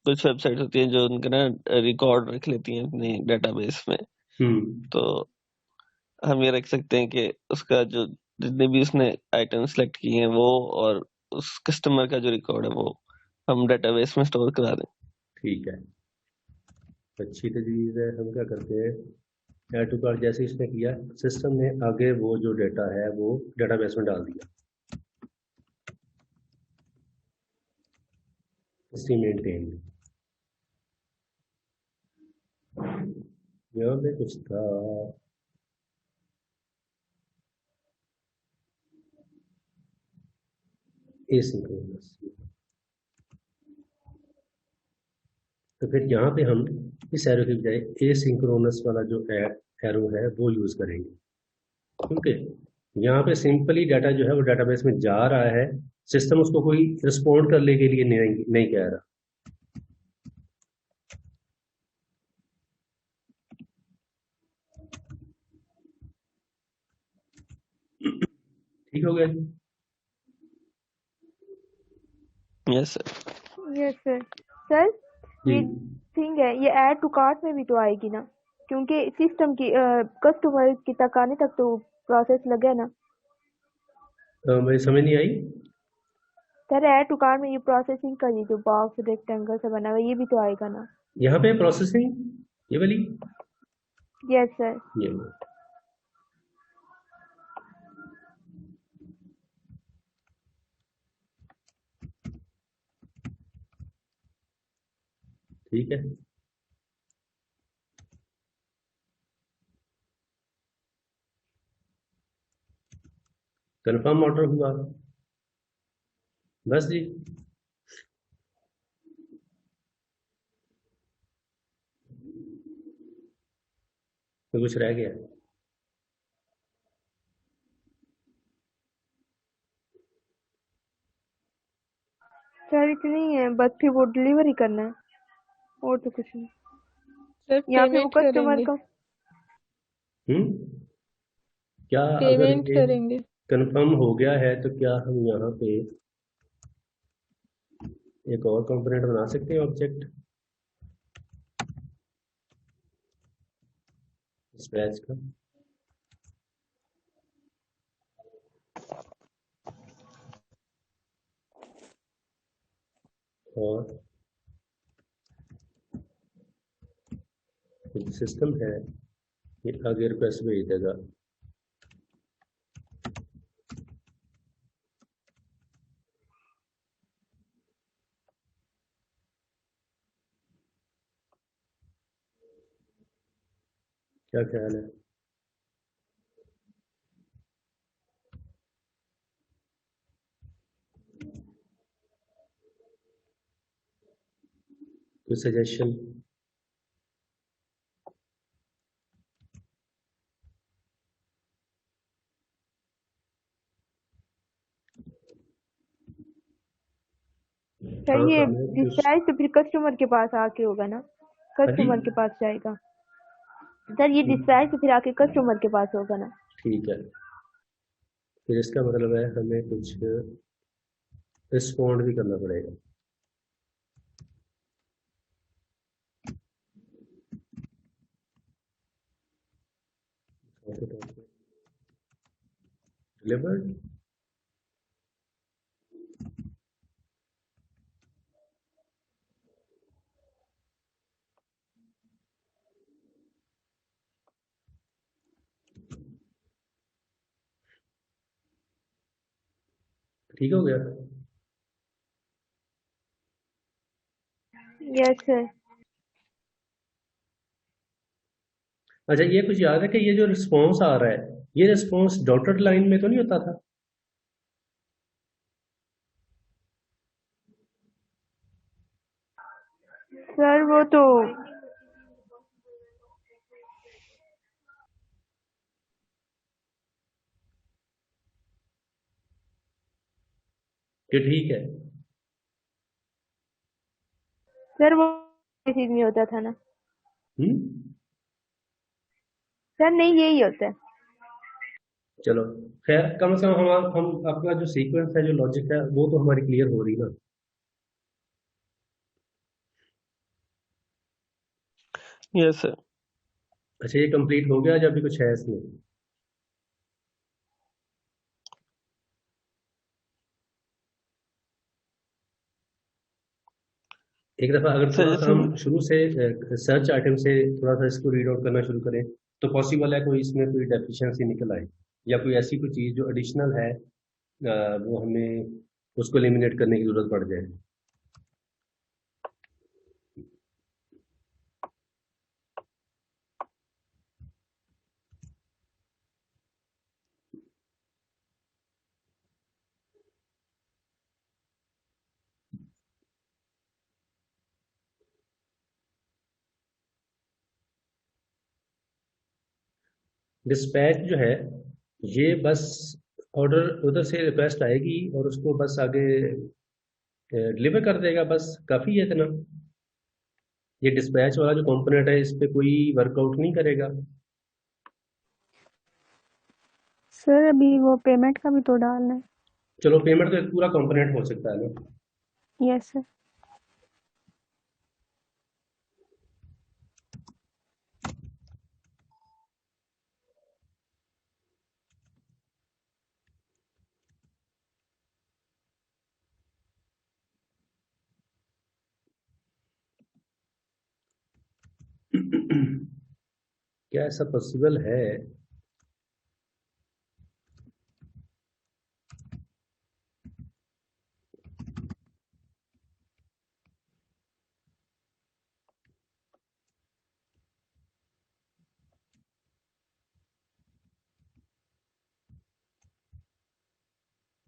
C: कुछ वेबसाइट होती हैं जो उनका ना रिकॉर्ड रख लेती हैं अपने डेटाबेस में, तो हम ये रख सकते हैं कि उसका जो जितने भी उसने आइटम सेलेक्ट किए हैं वो और उस कस्टमर का जो रिकॉर्ड है वो हम डेटाबेस में स्टोर करा दें।
A: ठीक है, अच्छी तजवीज़ है। हम क्या करते हैं, ऐड टू कार्ट जैसे इसने किया, सिस्टम ने आगे वो जो डेटा है वो डेटाबेस में डाल दिया, इसकी मेंटेन। यहाँ पे कुछ था, एसिंक्रोनस। तो फिर यहाँ पे हम इस एरो की बजाय एसिंक्रोनस वाला जो एरो है वो यूज़ करेंगे, क्योंकि यहाँ पे सिंपली डाटा जो है वो डेटाबेस में जा रहा है, सिस्टम उसको कोई रिस्पॉन्ड करने के लिए नहीं कह रहा। ठीक हो गया जी?
C: Yes sir.
B: Yes sir. Sir
A: जी
B: ये थिंग है, ये ऐड टू कार्ट में भी तो आएगी ना, क्योंकि सिस्टम की कस्टमर की तक आने तक तो प्रोसेस लगे ना।
A: मुझे समझ नहीं आई।
B: सर ऐड टू कार्ट में ये प्रोसेसिंग का ये जो बॉक्स रेक्टेंगल से बना हुआ है ये भी तो आएगा ना।
A: यहाँ पे प्रोसेसिंग ये वाली,
B: यस सर।
A: ये ठीक है। कंफर्म ऑर्डर हुआ, बस जी। तो कुछ रह गया?
B: सर इतनी ही है बस, फिर वो डिलीवरी करना है और तो कुछ नहीं।
D: सर
B: यहाँ पे वो
D: पेमेंट
B: कस्टमर
D: करेंगे,
B: का
A: क्या अगर
D: पेमेंट
A: ये
D: करेंगे।
A: कंफर्म हो गया है तो क्या हम यहाँ पे एक और कंपोनेंट बना सकते हैं ऑब्जेक्ट इस बैच का? और सिस्टम है ये आगे रिक्वेस्ट भेज देगा। क्या ख्याल है? कोई सजेशन?
B: सर
A: हाँ
B: ये
A: हमें कुछ।
B: डिस्पैच तो फिर कस्टमर के पास आके होगा ना,
A: हाँ जी,
B: कस्टमर के पास जाएगा। सर ये डिस्पैच तो फिर आके कस्टमर के पास होगा ना।
A: ठीक है। फिर इसका मतलब है हमें कुछ रिस्पॉन्ड भी करना पड़ेगा। डिलीवर्ड, ठीक हो गया?
B: Yes sir.
A: अच्छा, ये कुछ याद है कि ये जो रिस्पॉन्स आ रहा है, ये रिस्पॉन्स डॉटेड लाइन में तो नहीं होता था?
B: सर वो तो
A: कि ठीक है।
B: सर वो चीज नहीं होता था ना सर, नहीं यही होता है।
A: चलो, खैर, कम से कम हम अपना जो सीक्वेंस है, जो लॉजिक है, वो तो हमारी क्लियर हो रही ना।
C: Yes sir.
A: अच्छा, ये कंप्लीट हो गया, जब भी कुछ है इसमें? एक दफा अगर
C: सर
A: थोड़ा सा
C: जैसे
A: हम शुरू से सर्च आइटम से थोड़ा सा इसको रीड आउट करना शुरू करें, तो पॉसिबल है कोई इसमें कोई डेफिशिएंसी निकल आए, या कोई ऐसी कोई चीज जो एडिशनल है, वो हमें उसको एलिमिनेट करने की जरूरत पड़ जाए। डिस्पैच जो है, ये बस ऑर्डर उधर से रिक्वेस्ट आएगी और उसको बस आगे डिलीवर कर देगा, बस काफ़ी है इतना। ये डिस्पैच वाला जो कंपोनेंट है, इस पे कोई वर्कआउट नहीं करेगा।
D: सर अभी वो पेमेंट का भी तो डालना है।
A: चलो, पेमेंट तो एक पूरा कंपोनेंट हो सकता है ना।
D: Yes sir.
A: क्या ऐसा पॉसिबल है?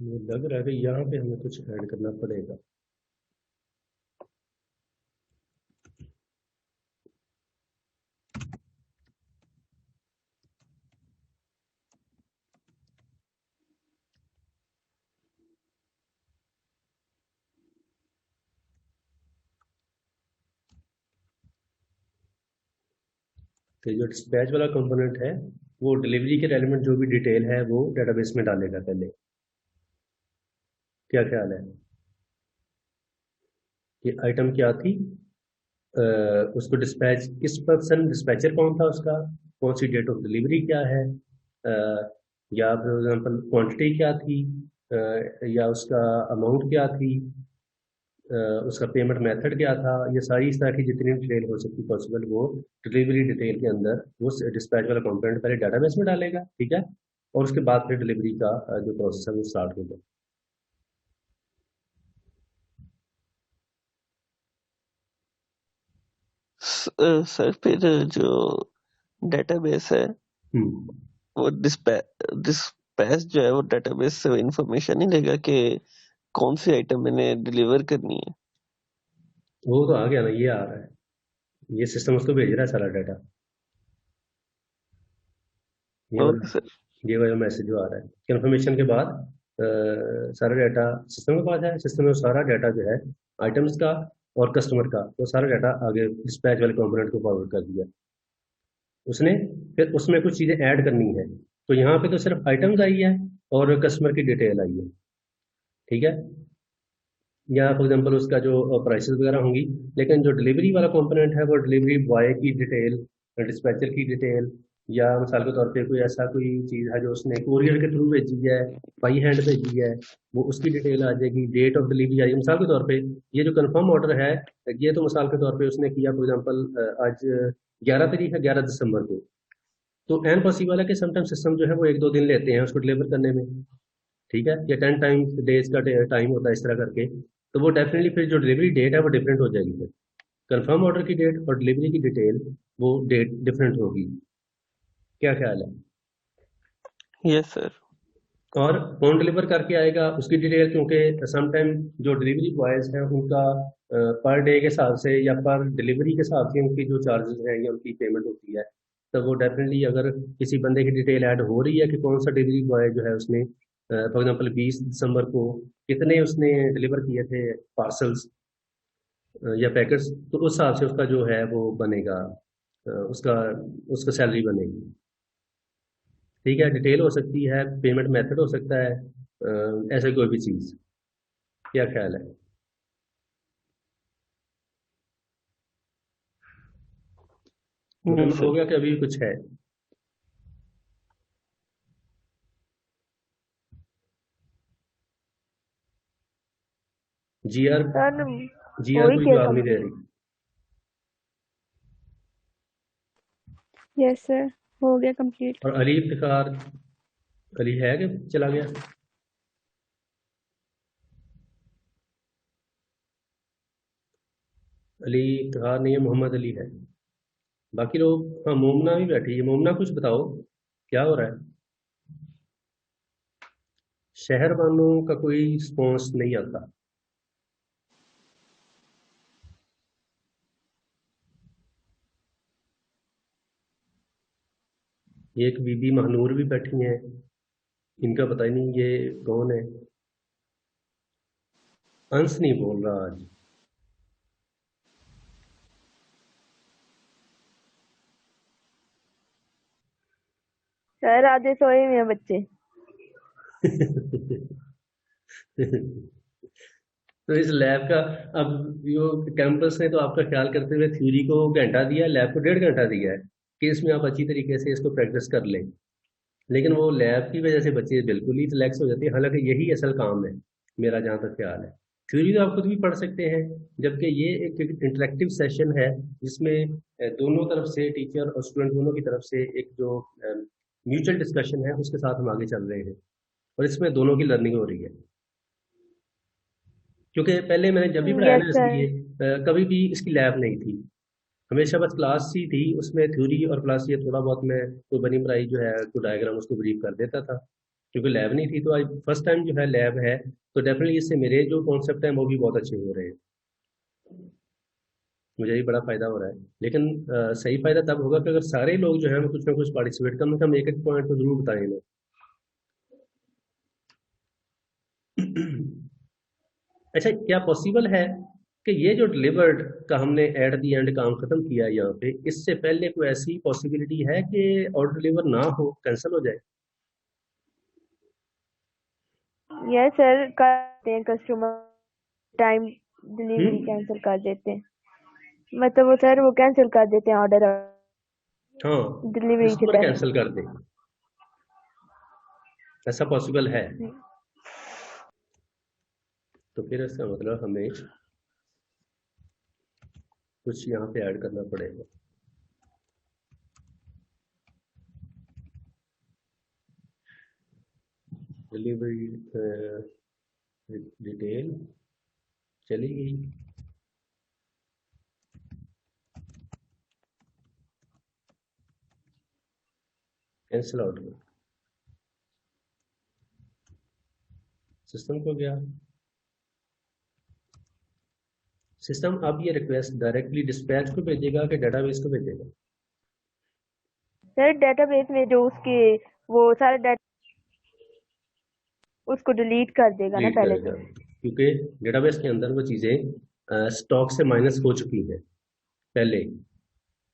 A: मुझे लग रहा है कि यहाँ पे हमें कुछ ऐड करना पड़ेगा। तो जो डिस्पैच वाला कंपोनेंट है, वो डिलीवरी के रेलिवेंट जो भी डिटेल है वो डेटाबेस में डालेगा पहले। क्या ख्याल है कि आइटम क्या थी, उसको डिस्पैच किस पर्सन, डिस्पैचर कौन था उसका, कौन सी डेट ऑफ डिलीवरी क्या है, या फॉर एग्जांपल क्वांटिटी क्या थी, या उसका अमाउंट क्या थी, उसका पेमेंट मेथड क्या था। ये सारी इस तरह की जितनी डिटेल हो सकती पॉसिबल, वो डिलीवरी डिटेल के अंदर वो डिस्पैच वाला कंपोनेंट पहले डाटाबेस में डालेगा, ठीक है, और उसके बाद फिर डिलीवरी का जो प्रोसेस है वो स्टार्ट होगा।
C: सर फिर जो डेटाबेस है
A: हम्म
C: वो डिस्पैच जो है वो डेटाबेस से इंफॉर्मेशन नहीं देगा कि कौन सी आइटम मैंने डिलीवर करनी है।
A: वो तो आ गया ना, ये आ रहा है, ये सिस्टम उसको भेज रहा है सारा डाटा। ये
C: ओके
A: वाला
C: सर।
A: ये वाला मैसेज जो आ रहा है कंफर्मेशन के बाद, सारा डाटा सिस्टम के पास है। सिस्टम में सारा डाटा जो है आइटम्स का और कस्टमर का, वो सारा डाटा आगे डिस्पैच वाले कंपोनेंट को फॉरवर्ड कर दिया उसने। फिर उसमें कुछ चीज़ें ऐड करनी है, तो यहाँ पे तो सिर्फ आइटम्स आई है और कस्टमर की डिटेल आई है, ठीक है, या फॉर एग्जांपल उसका जो प्राइसेस वगैरह होंगी। लेकिन जो डिलीवरी वाला कंपोनेंट है, वो डिलीवरी बॉय की डिटेल, डिस्पैचर की डिटेल, या मिसाल के तौर पे कोई ऐसा कोई चीज़ है जो उसने कोरियर के थ्रू भेजी है, बाई हैंड भेजी है, वो उसकी डिटेल आ जाएगी, डेट ऑफ डिलीवरी आएगी। मिसाल के तौर पे ये जो कंफर्म ऑर्डर है, ये तो मिसाल के तौर पे उसने किया फॉर एग्जांपल आज 11 तारीख है, 11 दिसंबर को। तो एन पॉसिबल है कि समटाइम सिस्टम जो है वो 1-2 दिन लेते हैं उसको डिलीवर करने में, ठीक है, या 10 टाइम्स डेज का टाइम होता है इस तरह करके, तो वो डेफिनेटली फिर जो डिलीवरी डेट है वो डिफरेंट हो जाएगी। फिर कंफर्म ऑर्डर की डेट और डिलीवरी की डिटेल वो डेट डिफरेंट होगी। क्या ख्याल है?
C: Yes sir.
A: और कौन डिलीवर करके आएगा उसकी डिटेल, क्योंकि समटाइम जो डिलीवरी बॉयज हैं उनका पर डे के हिसाब से या पर डिलीवरी के हिसाब से उनकी जो चार्जेस हैं या उनकी पेमेंट होती है, तो वो डेफिनेटली अगर किसी बंदे की डिटेल ऐड हो रही है कि कौन सा डिलीवरी बॉय जो है उसने फॉर एग्जांपल 20 दिसंबर को कितने उसने डिलीवर किए थे पार्सल्स या पैकेट्स, तो उस हिसाब से उसका जो है वो बनेगा, उसका उसका सैलरी बनेगी। ठीक है, डिटेल हो सकती है, पेमेंट मेथड हो सकता है, ऐसे कोई भी चीज़। क्या ख्याल है? मुकम्मल हो
C: सर।
A: गया कि अभी भी कुछ है? जी आर,
B: सर
A: जी
B: हो
A: आर
B: ही
A: कोई
B: गया
A: जवाब नहीं दे
B: कंप्लीट।
A: रही।
D: यस सर, हो गया कंप्लीट।
A: और अली इफ्तिखार, अली है कि चला गया? अली इफ्तिखार नहीं है, मोहम्मद अली है। बाकी लोग, हाँ मोमना भी बैठी है। मोमना कुछ बताओ, क्या हो रहा है? शहर वालों का कोई रिस्पॉन्स नहीं आता। एक बीबी महनूर भी बैठी हैं, इनका पता ही नहीं ये कौन है। अंश नहीं बोल रहा आज।
B: सर आधे सोए हुए हैं बच्चे।
A: तो इस लैब का, अब जो कैंपस ने तो आपका ख्याल करते हुए थ्योरी को घंटा दिया, लैब को 1.5 घंटा दिया है कि इसमें आप अच्छी तरीके से इसको प्रैक्टिस कर लें। लेकिन वो लैब की वजह से बच्चे बिल्कुल ही रिलैक्स हो जाते हैं, हालांकि यही असल काम है मेरा जहाँ तक ख्याल है। थ्योरी तो आप खुद भी पढ़ सकते हैं, जबकि ये एक इंटरेक्टिव सेशन है जिसमें दोनों तरफ से, टीचर और स्टूडेंट दोनों की तरफ से एक जो म्यूचुअल डिस्कशन है उसके साथ हम आगे चल रहे हैं, और इसमें दोनों की लर्निंग हो रही है। क्योंकि पहले मैंने जब भी पढ़ाया
B: यस
A: ना
B: सर।
A: इसलिए कभी भी इसकी लैब नहीं थी, हमेशा बस क्लास ही थी, उसमें थ्योरी और प्लस ये थोड़ा बहुत मैं कोई बनी बनाई जो है कोई डायग्राम उसको ब्रीफ कर देता था। क्योंकि लैब नहीं थी, तो आज फर्स्ट टाइम जो है लैब है, तो डेफिनेटली इससे मेरे जो कॉन्सेप्ट हैं वो भी बहुत अच्छे हो रहे हैं, मुझे भी बड़ा फायदा हो रहा है। लेकिन सही फायदा तब होगा कि अगर सारे लोग जो है वो कुछ ना कुछ पार्टिसिपेट, कम से कम एक एक पॉइंट तो जरूर बताएं लोग। अच्छा, क्या पॉसिबल है कि ये जो डिलीवर्ड का हमने एट दी एंड काम खत्म किया यहाँ पे, इससे पहले कोई ऐसी पॉसिबिलिटी है कि ऑर्डर डिलीवर ना हो, कैंसिल हो जाए?
B: यस सर, करते हैं कस्टमर टाइम डिलीवरी
A: हम्म।
B: कैंसिल कर देते हैं। मतलब वो सर वो कैंसिल कर देते हैं ऑर्डर
A: हाँ,
B: डिलीवरी से
A: कस्टमर
B: पहले।
A: कैंसिल कर दे, ऐसा पॉसिबल है? तो फिर इसका मतलब हमें कुछ यहाँ पे ऐड करना पड़ेगा। डिलीवरी डिटेल चली गई। कैंसिल ऑर्डर, सिस्टम को गया। सिस्टम अब ये रिक्वेस्ट डायरेक्टली डिस्पैच को भेजेगा कि डेटाबेस को भेजेगा?
B: सर डेटाबेस में जो उसके वो सारे डाटा उसको डिलीट कर देगा ना
A: लीड
B: पहले
A: करेगा,
B: तो।
A: क्योंकि डेटाबेस के अंदर वो चीज़ें स्टॉक से माइनस हो चुकी हैं पहले।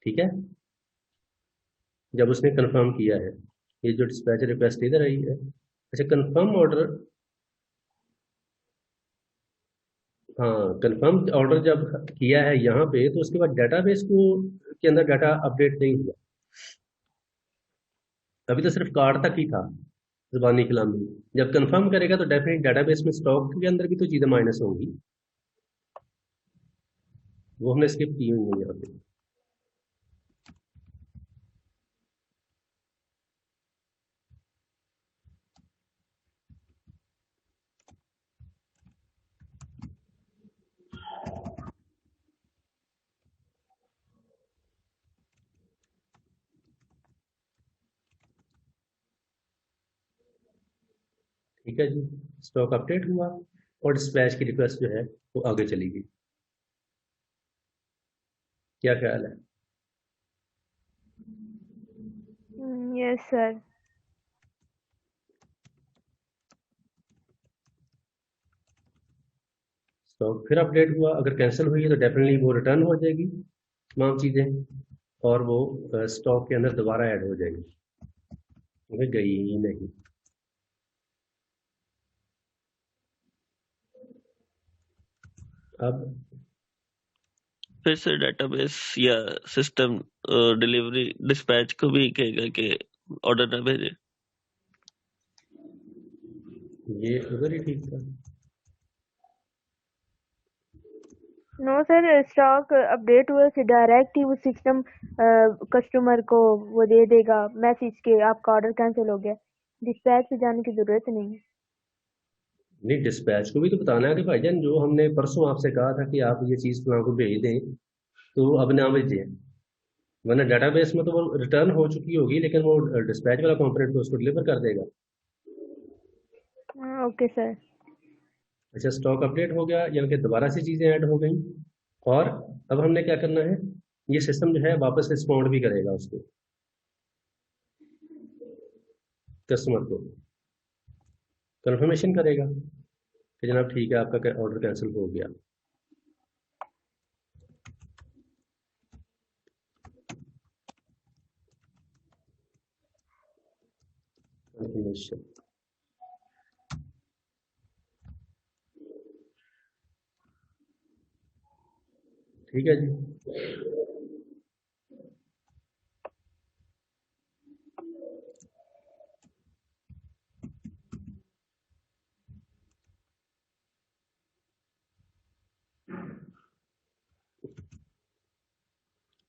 A: ठीक है, जब उसने कंफर्म किया है, ये जो डिस्पैच रिक्वेस्ट इधर आई है। अच्छा, कंफर्म ऑर्डर, हाँ कंफर्म ऑर्डर जब किया है यहाँ पे, तो उसके बाद डेटाबेस को के अंदर डाटा अपडेट नहीं हुआ। अभी तो सिर्फ कार्ड तक ही था, जुबानी कलामी। जब कंफर्म करेगा तो डेफिनेट डेटाबेस में स्टॉक के अंदर भी तो चीज़ें माइनस होंगी, वो हमने स्किप की हुई है यहाँ पे। ठीक है जी, स्टॉक अपडेट हुआ और डिस्पैच की रिक्वेस्ट जो है वो आगे चली गई। क्या ख्याल है?
B: Yes sir.
A: स्टॉक फिर अपडेट हुआ, अगर कैंसिल हुई है तो डेफिनेटली वो रिटर्न हो जाएगी तमाम चीज़ें, और वो स्टॉक के अंदर दोबारा ऐड हो जाएगी, क्योंकि गई ही नहीं। अब
C: फिर से डेटाबेस या सिस्टम डिलीवरी डिस्पैच को भी कहेगा कि ऑर्डर ना भेजे।
A: ये उधर ही ठीक था।
B: नो सर, स्टॉक अपडेट हुए से डायरेक्ट ही वो सिस्टम कस्टमर को वो दे देगा मैसेज के आपका ऑर्डर कैंसिल हो गया। डिस्पैच पे जाने की जरूरत नहीं है।
A: नहीं, डिस्पैच को भी तो बताना है कि भाईजान जो हमने परसों आपसे कहा था कि आप ये चीज़ फलां को भेज दें, तो अब ना भेजें, वरना डेटाबेस में तो वो रिटर्न हो चुकी होगी, लेकिन वो डिस्पैच वाला कंपोनेंट तो उसको डिलीवर कर देगा।
B: Okay sir.
A: अच्छा, स्टॉक अपडेट हो गया, यानी कि दोबारा से चीज़ें ऐड हो गई, और अब हमने क्या करना है, ये सिस्टम जो है वापस रिस्पॉन्ड भी करेगा उसको, कस्टमर को कंफर्मेशन करेगा कि जनाब ठीक है, आपका ऑर्डर कैंसिल हो गया। कंफर्मेशन, ठीक है जी।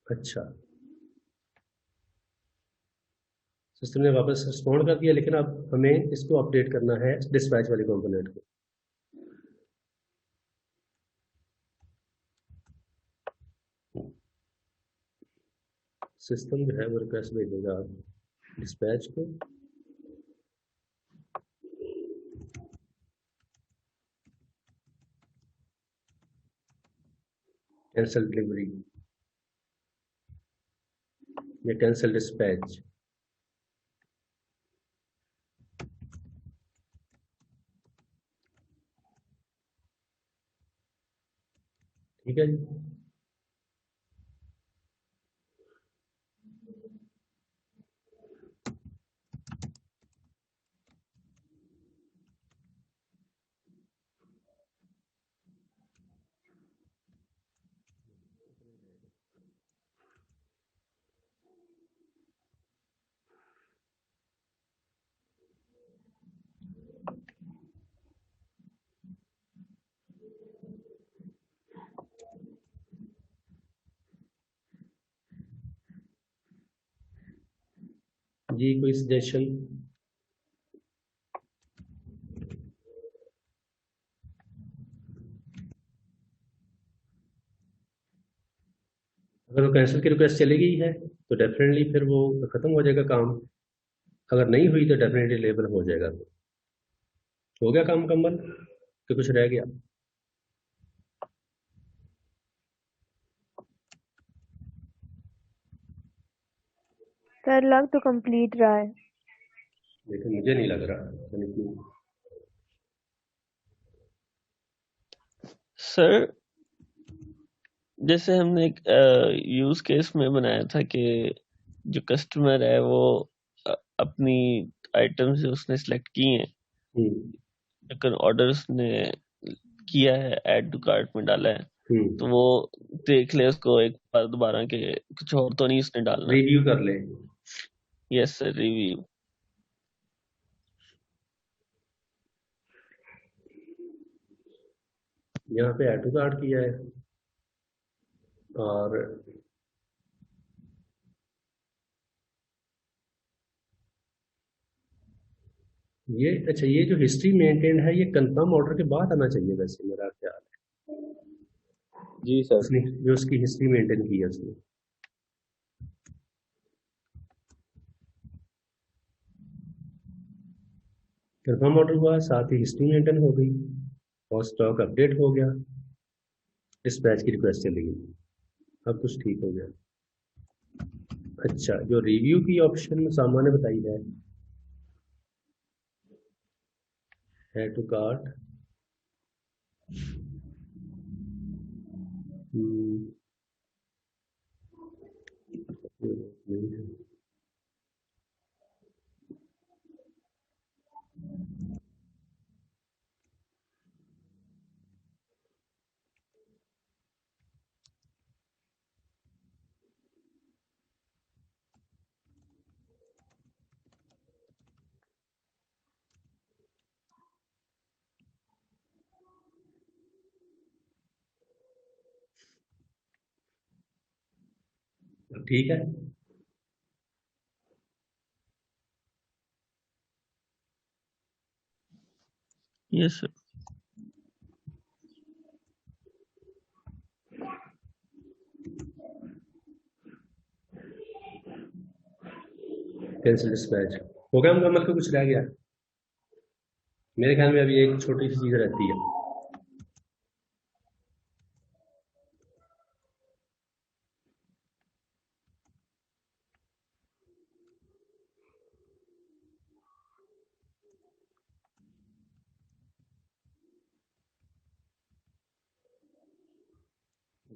A: अच्छा, सिस्टम ने वापस रिस्पॉन्ड कर दिया, लेकिन अब हमें इसको अपडेट करना है डिस्पैच वाले कंपोनेंट को। सिस्टम जो है वो रिक्वेस्ट भेजेगा डिस्पैच को, कैंसिल डिलीवरी या कैंसिल डिस्पैच। ठीक है जी। जी, कोई सजेशन? अगर वो कैंसिल की रिक्वेस्ट चली गई है तो डेफिनेटली फिर वो खत्म हो जाएगा काम, अगर नहीं हुई तो डेफिनेटली लेबल हो जाएगा। हो गया काम मुकम्मल कि कुछ रह गया?
B: सर लग तो कंप्लीट रहा है।
A: लेकिन मुझे नहीं लग रहा, पता नहीं क्यों।
C: सर जैसे हमने एक यूज केस में बनाया था कि जो कस्टमर है वो अपनी आइटम्स जो उसने सिलेक्ट की हैं,
A: हम्म,
C: अगर ऑर्डर उसने किया है ऐड टू कार्ट में डाला है, तो वो देख ले उसको एक बार दोबारा के कुछ और तो नहीं उसने डालना।
A: रिव्यू कर ले।
C: Yes sir, review.
A: यहाँ पे ऐड टू कार्ट किया है, और ये अच्छा, ये जो हिस्ट्री मेंटेन है ये कंफर्म ऑर्डर के बाद आना चाहिए वैसे, मेरा ख्याल है।
E: जी सर।
A: उसने जो उसकी हिस्ट्री मेंटेन की है उसने, कंफर्म ऑर्डर हुआ, साथ ही हिस्ट्री मेंटेन हो गई और स्टॉक अपडेट हो गया, डिस्पैच की रिक्वेस्ट चली गई। अब कुछ ठीक हो गया। अच्छा, जो रिव्यू की ऑप्शन सामान्य बताई है टू कार्ट, ठीक है।
C: Yes sir.
A: कैंसिल डिस्पैच हो गया मुकम्मल, को कुछ रह गया? मेरे ख्याल में अभी एक छोटी सी चीज रहती है।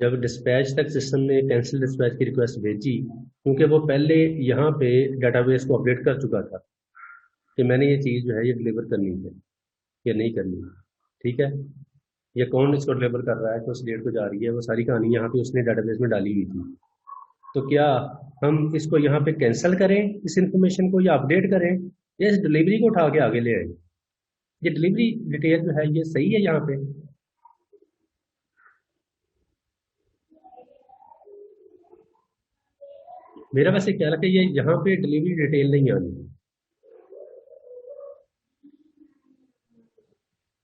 A: जब डिस्पैच तक सिस्टम ने कैंसिल डिस्पैच की रिक्वेस्ट भेजी, क्योंकि वो पहले यहाँ पे डेटाबेस को अपडेट कर चुका था कि मैंने ये चीज़ जो है ये डिलीवर करनी है या नहीं करनी है, ठीक है, या कौन इसको डिलीवर कर रहा है, तो उस डेट को जा रही है, वो सारी कहानी यहाँ पे उसने डेटाबेस में डाली हुई थी। तो क्या हम इसको यहाँ पे कैंसिल करें इस इंफॉर्मेशन को, या अपडेट करें, या इस डिलीवरी को उठा के आगे ले आए? ये डिलीवरी डिटेल जो है ये सही है यहाँ पे? मेरा वैसे ख्याल है कि ये यहाँ पे डिलीवरी डिटेल नहीं आनी।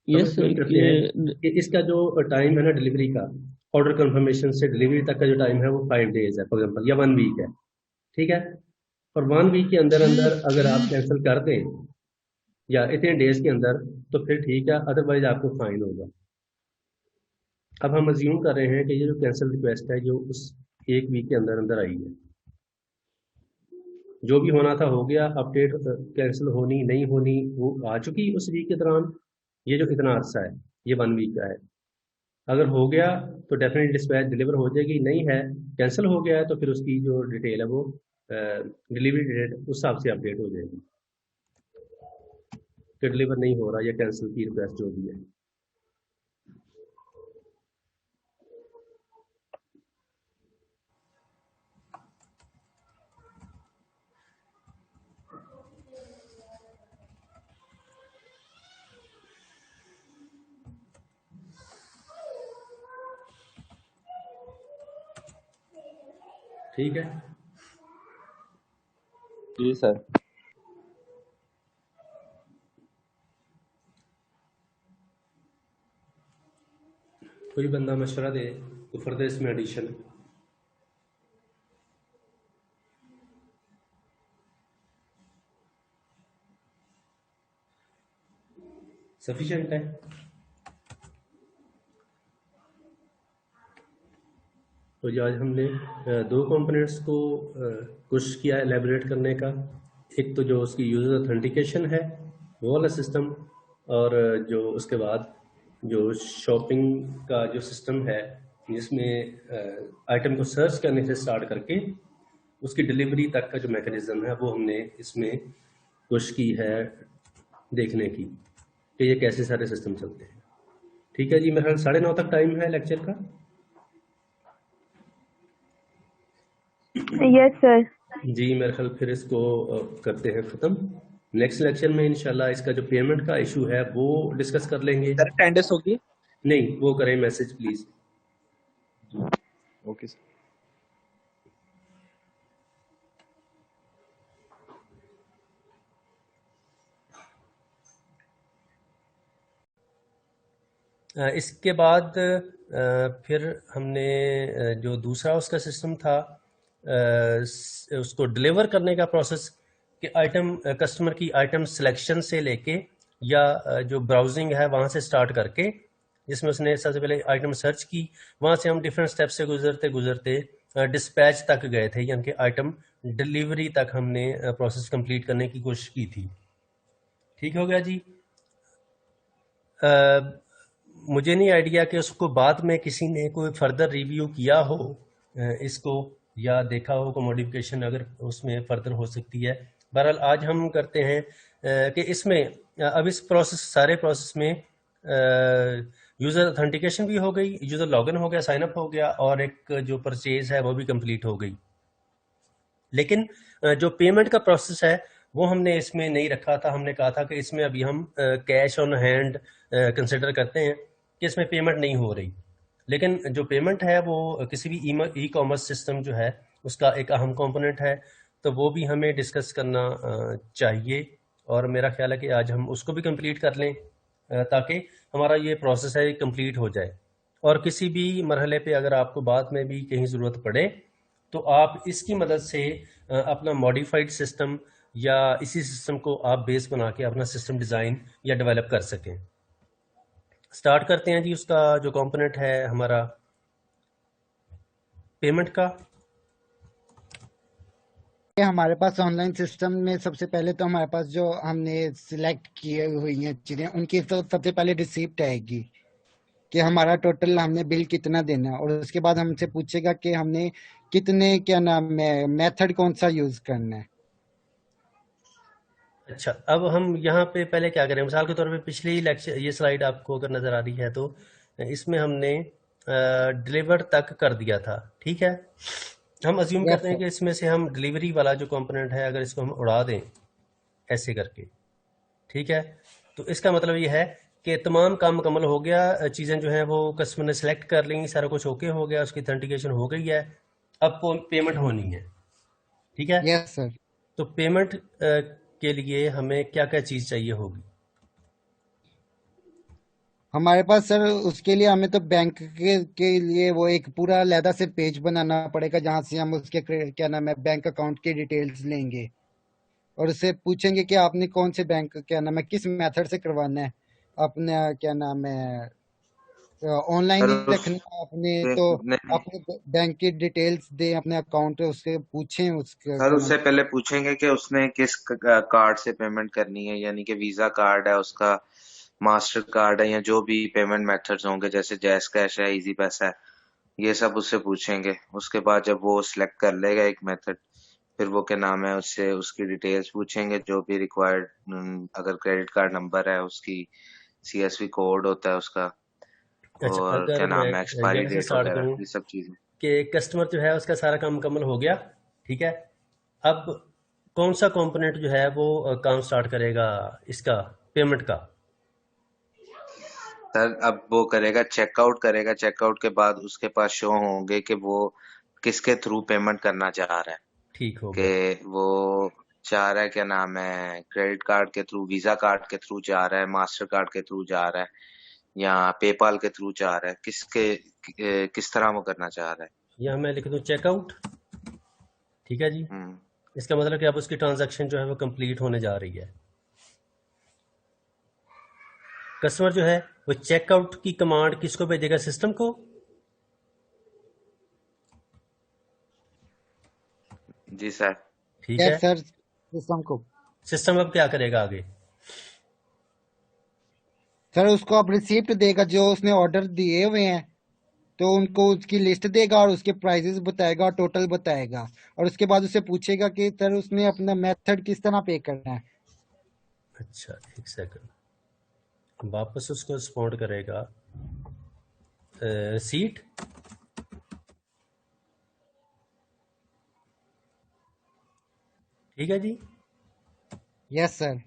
C: यस
A: हम
C: सर।
A: करते हैं कि इसका जो टाइम है ना डिलीवरी का, ऑर्डर कंफर्मेशन से डिलीवरी तक का जो टाइम है वो 5 डेज है फॉर एग्जाम्पल, या 1 वीक है, ठीक है। और 1 वीक के अंदर अंदर अगर आप कैंसिल कर दें या इतने डेज के अंदर तो फिर ठीक है, अदरवाइज आपको फाइन होगा। अब हम अज्यूम कर रहे हैं कि ये जो कैंसिल रिक्वेस्ट है जो उस 1 वीक के अंदर अंदर आई है, जो भी होना था हो गया, अपडेट कैंसिल होनी नहीं होनी वो आ चुकी उस वीक के दौरान। ये जो इतना अर्सा है ये 1 वीक का है, अगर हो गया तो डेफिनेटली डिस्पैच डिलीवर हो जाएगी, नहीं है कैंसिल हो गया है तो फिर उसकी जो डिटेल है वो डिलीवरी डेट उस हिसाब से अपडेट हो जाएगी कि डिलीवर नहीं हो रहा या कैंसिल की रिक्वेस्ट जो भी है। ठीक है
E: जी सर।
A: कोई बंदा मशवरा दे तो फर्दर इसमें एडिशन। सफिशिएंट है? तो ये आज हमने दो कंपोनेंट्स को कोशिश किया एलैबोरेट करने का। एक तो जो उसकी यूजर ऑथेंटिकेशन है वो वाला सिस्टम, और जो उसके बाद जो शॉपिंग का जो सिस्टम है जिसमें आइटम को सर्च करने से स्टार्ट करके उसकी डिलीवरी तक का जो मैकेनिज्म है वो हमने इसमें कोशिश की है देखने की कि ये कैसे सारे सिस्टम चलते हैं। ठीक है जी, मेरा 9:30 तक टाइम है लेक्चर का।
B: Yes sir.
A: जी मेरे ख्याल फिर इसको करते हैं ख़त्म। नेक्स्ट लेक्चर में इंशाल्लाह इसका जो पेमेंट का इशू है वो डिस्कस कर लेंगे।
E: सर अटेंडेंस होगी?
A: नहीं, वो करें मैसेज प्लीज।
E: Okay sir.
A: इसके बाद फिर हमने जो दूसरा उसका सिस्टम था उसको डिलीवर करने का प्रोसेस कि आइटम कस्टमर की आइटम सिलेक्शन से लेके या जो ब्राउजिंग है वहाँ से स्टार्ट करके, जिसमें उसने सबसे पहले आइटम सर्च की, वहाँ से हम डिफरेंट स्टेप से गुजरते गुजरते डिस्पैच तक गए थे, यानी कि आइटम डिलीवरी तक हमने प्रोसेस कंप्लीट करने की कोशिश की थी। ठीक हो गया जी। मुझे नहीं आइडिया कि उसको बाद में किसी ने कोई फर्दर रिव्यू किया हो इसको, या देखा हो कोई मॉडिफिकेशन अगर उसमें फर्दर हो सकती है। बहरहाल आज हम करते हैं कि इसमें अब इस प्रोसेस, सारे प्रोसेस में यूज़र ऑथेंटिकेशन भी हो गई, यूज़र लॉगिन हो गया, साइन अप हो गया, और एक जो परचेज है वो भी कंप्लीट हो गई। लेकिन जो पेमेंट का प्रोसेस है वो हमने इसमें नहीं रखा था। हमने कहा था कि इसमें अभी हम कैश ऑन हैंड कंसिडर करते हैं कि इसमें पेमेंट नहीं हो रही। लेकिन जो पेमेंट है वो किसी भी ई कॉमर्स सिस्टम जो है उसका एक अहम कंपोनेंट है, तो वो भी हमें डिस्कस करना चाहिए, और मेरा ख्याल है कि आज हम उसको भी कंप्लीट कर लें ताकि हमारा ये प्रोसेस है कंप्लीट हो जाए। और किसी भी मरहले पे अगर आपको बाद में भी कहीं ज़रूरत पड़े तो आप इसकी मदद से अपना मॉडिफाइड सिस्टम या इसी सिस्टम को आप बेस बना के अपना सिस्टम डिज़ाइन या डेवलप कर सकें। स्टार्ट करते हैं जी। उसका जो कंपोनेंट है हमारा पेमेंट का,
F: हमारे पास ऑनलाइन सिस्टम में सबसे पहले तो हमारे पास जो हमने सिलेक्ट किए हुई हैं चीजें, उनकी तो सबसे पहले रिसीप्ट आएगी कि हमारा टोटल हमने बिल कितना देना है, और उसके बाद हमसे पूछेगा कि हमने कितने, क्या नाम है, मेथड कौन सा यूज करना है।
A: अच्छा, अब हम यहाँ पे पहले क्या करें, मिसाल के तौर पे पिछली लेक्चर, ये स्लाइड आपको अगर नज़र आ रही है तो इसमें हमने डिलीवर तक कर दिया था। ठीक है, हम अज्यूम
F: यस
A: करते हैं
F: सर।
A: कि इसमें से हम डिलीवरी वाला जो कंपोनेंट है अगर इसको हम उड़ा दें ऐसे करके, ठीक है, तो इसका मतलब ये है कि तमाम काम मुकम्मल हो गया, चीज़ें जो हैं वो कस्टमर ने सेलेक्ट कर ली, सारा कुछ ओके हो गया, उसकी ऑथेंटिकेशन हो गई है, अब पेमेंट होनी है। ठीक है,
F: यस सर।
A: तो पेमेंट के लिए हमें क्या क्या चीज़ चाहिए होगी?
F: हमारे पास सर उसके लिए हमें तो बैंक के लिए वो एक पूरा अलहदा से पेज बनाना पड़ेगा जहां से हम उसके क्या नाम है, बैंक अकाउंट की डिटेल्स लेंगे और उससे पूछेंगे कि आपने कौन से बैंक, क्या नाम है, किस मेथड से करवाना है, अपने क्या नाम है, ऑनलाइन
G: सर
F: ही
G: उस
F: रखना है अपने,
G: नहीं
F: तो
G: नहीं,
F: अपने बैंक की डिटेल्स दें, अपने अकाउंट, उससे पूछें उसके
G: सर
F: क्या नाम।
G: उससे पहले पूछेंगे कि उसने किस कार्ड से पेमेंट करनी है, यानी कि वीजा कार्ड है उसका, मास्टर कार्ड है, या जो भी पेमेंट मेथड्स होंगे जैसे जैस कैश है, इजी पैसा है, ये सब उससे पूछेंगे। उसके बाद जब वो सिलेक्ट कर लेगा एक मेथड, फिर वो क्या नाम है, उससे उसकी डिटेल्स पूछेंगे जो भी रिक्वायर्ड, अगर क्रेडिट कार्ड नंबर है, उसकी सीएसवी कोड होता है उसका,
A: अच्छा,
G: और क्या
A: अगर मैं
G: नाम है, एक्सपायरी
A: यहाँ से
G: डेट
A: स्टार्ट
G: वगैरह,
A: करूँ
G: ये सब चीजें।
A: कि कस्टमर जो है उसका सारा काम मुकम्मल हो गया, ठीक है, अब कौन सा कंपोनेंट जो है वो काम स्टार्ट करेगा इसका, पेमेंट का?
G: सर अब वो करेगा, चेकआउट करेगा, चेकआउट के बाद उसके पास शो होंगे कि वो किसके थ्रू पेमेंट करना चाह रहा है,
A: ठीक हो गया।
G: कि वो चाह रहा है, क्या नाम है, क्रेडिट कार्ड के थ्रू, वीजा कार्ड के थ्रू जा रहा है, मास्टर कार्ड के थ्रू जा रहा है, या पेपाल के थ्रू जा रहा है, किस तरह वो करना चाह रहा है।
A: यहाँ मैं लिख दूँ चेकआउट, ठीक है जी।
G: हम्म
A: इसका मतलब कि अब उसकी ट्रांजैक्शन जो है वो कंप्लीट होने जा रही है। कस्टमर जो है वो चेकआउट की कमांड किसको भेजेगा, सिस्टम को?
G: जी सर।
A: ठीक है,
F: यस सर, सिस्टम को।
A: सिस्टम अब क्या करेगा आगे?
F: सर उसको अब रिसीप्ट देगा जो उसने ऑर्डर दिए हुए हैं, तो उनको उसकी लिस्ट देगा और उसके प्राइसेस बताएगा और टोटल बताएगा, और उसके बाद उससे पूछेगा कि सर उसने अपना मेथड किस तरह पे करना है।
A: अच्छा, एक सेकंड, वापस उसको रिस्पॉन्ड करेगा सीट, ठीक है जी।
F: Yes sir.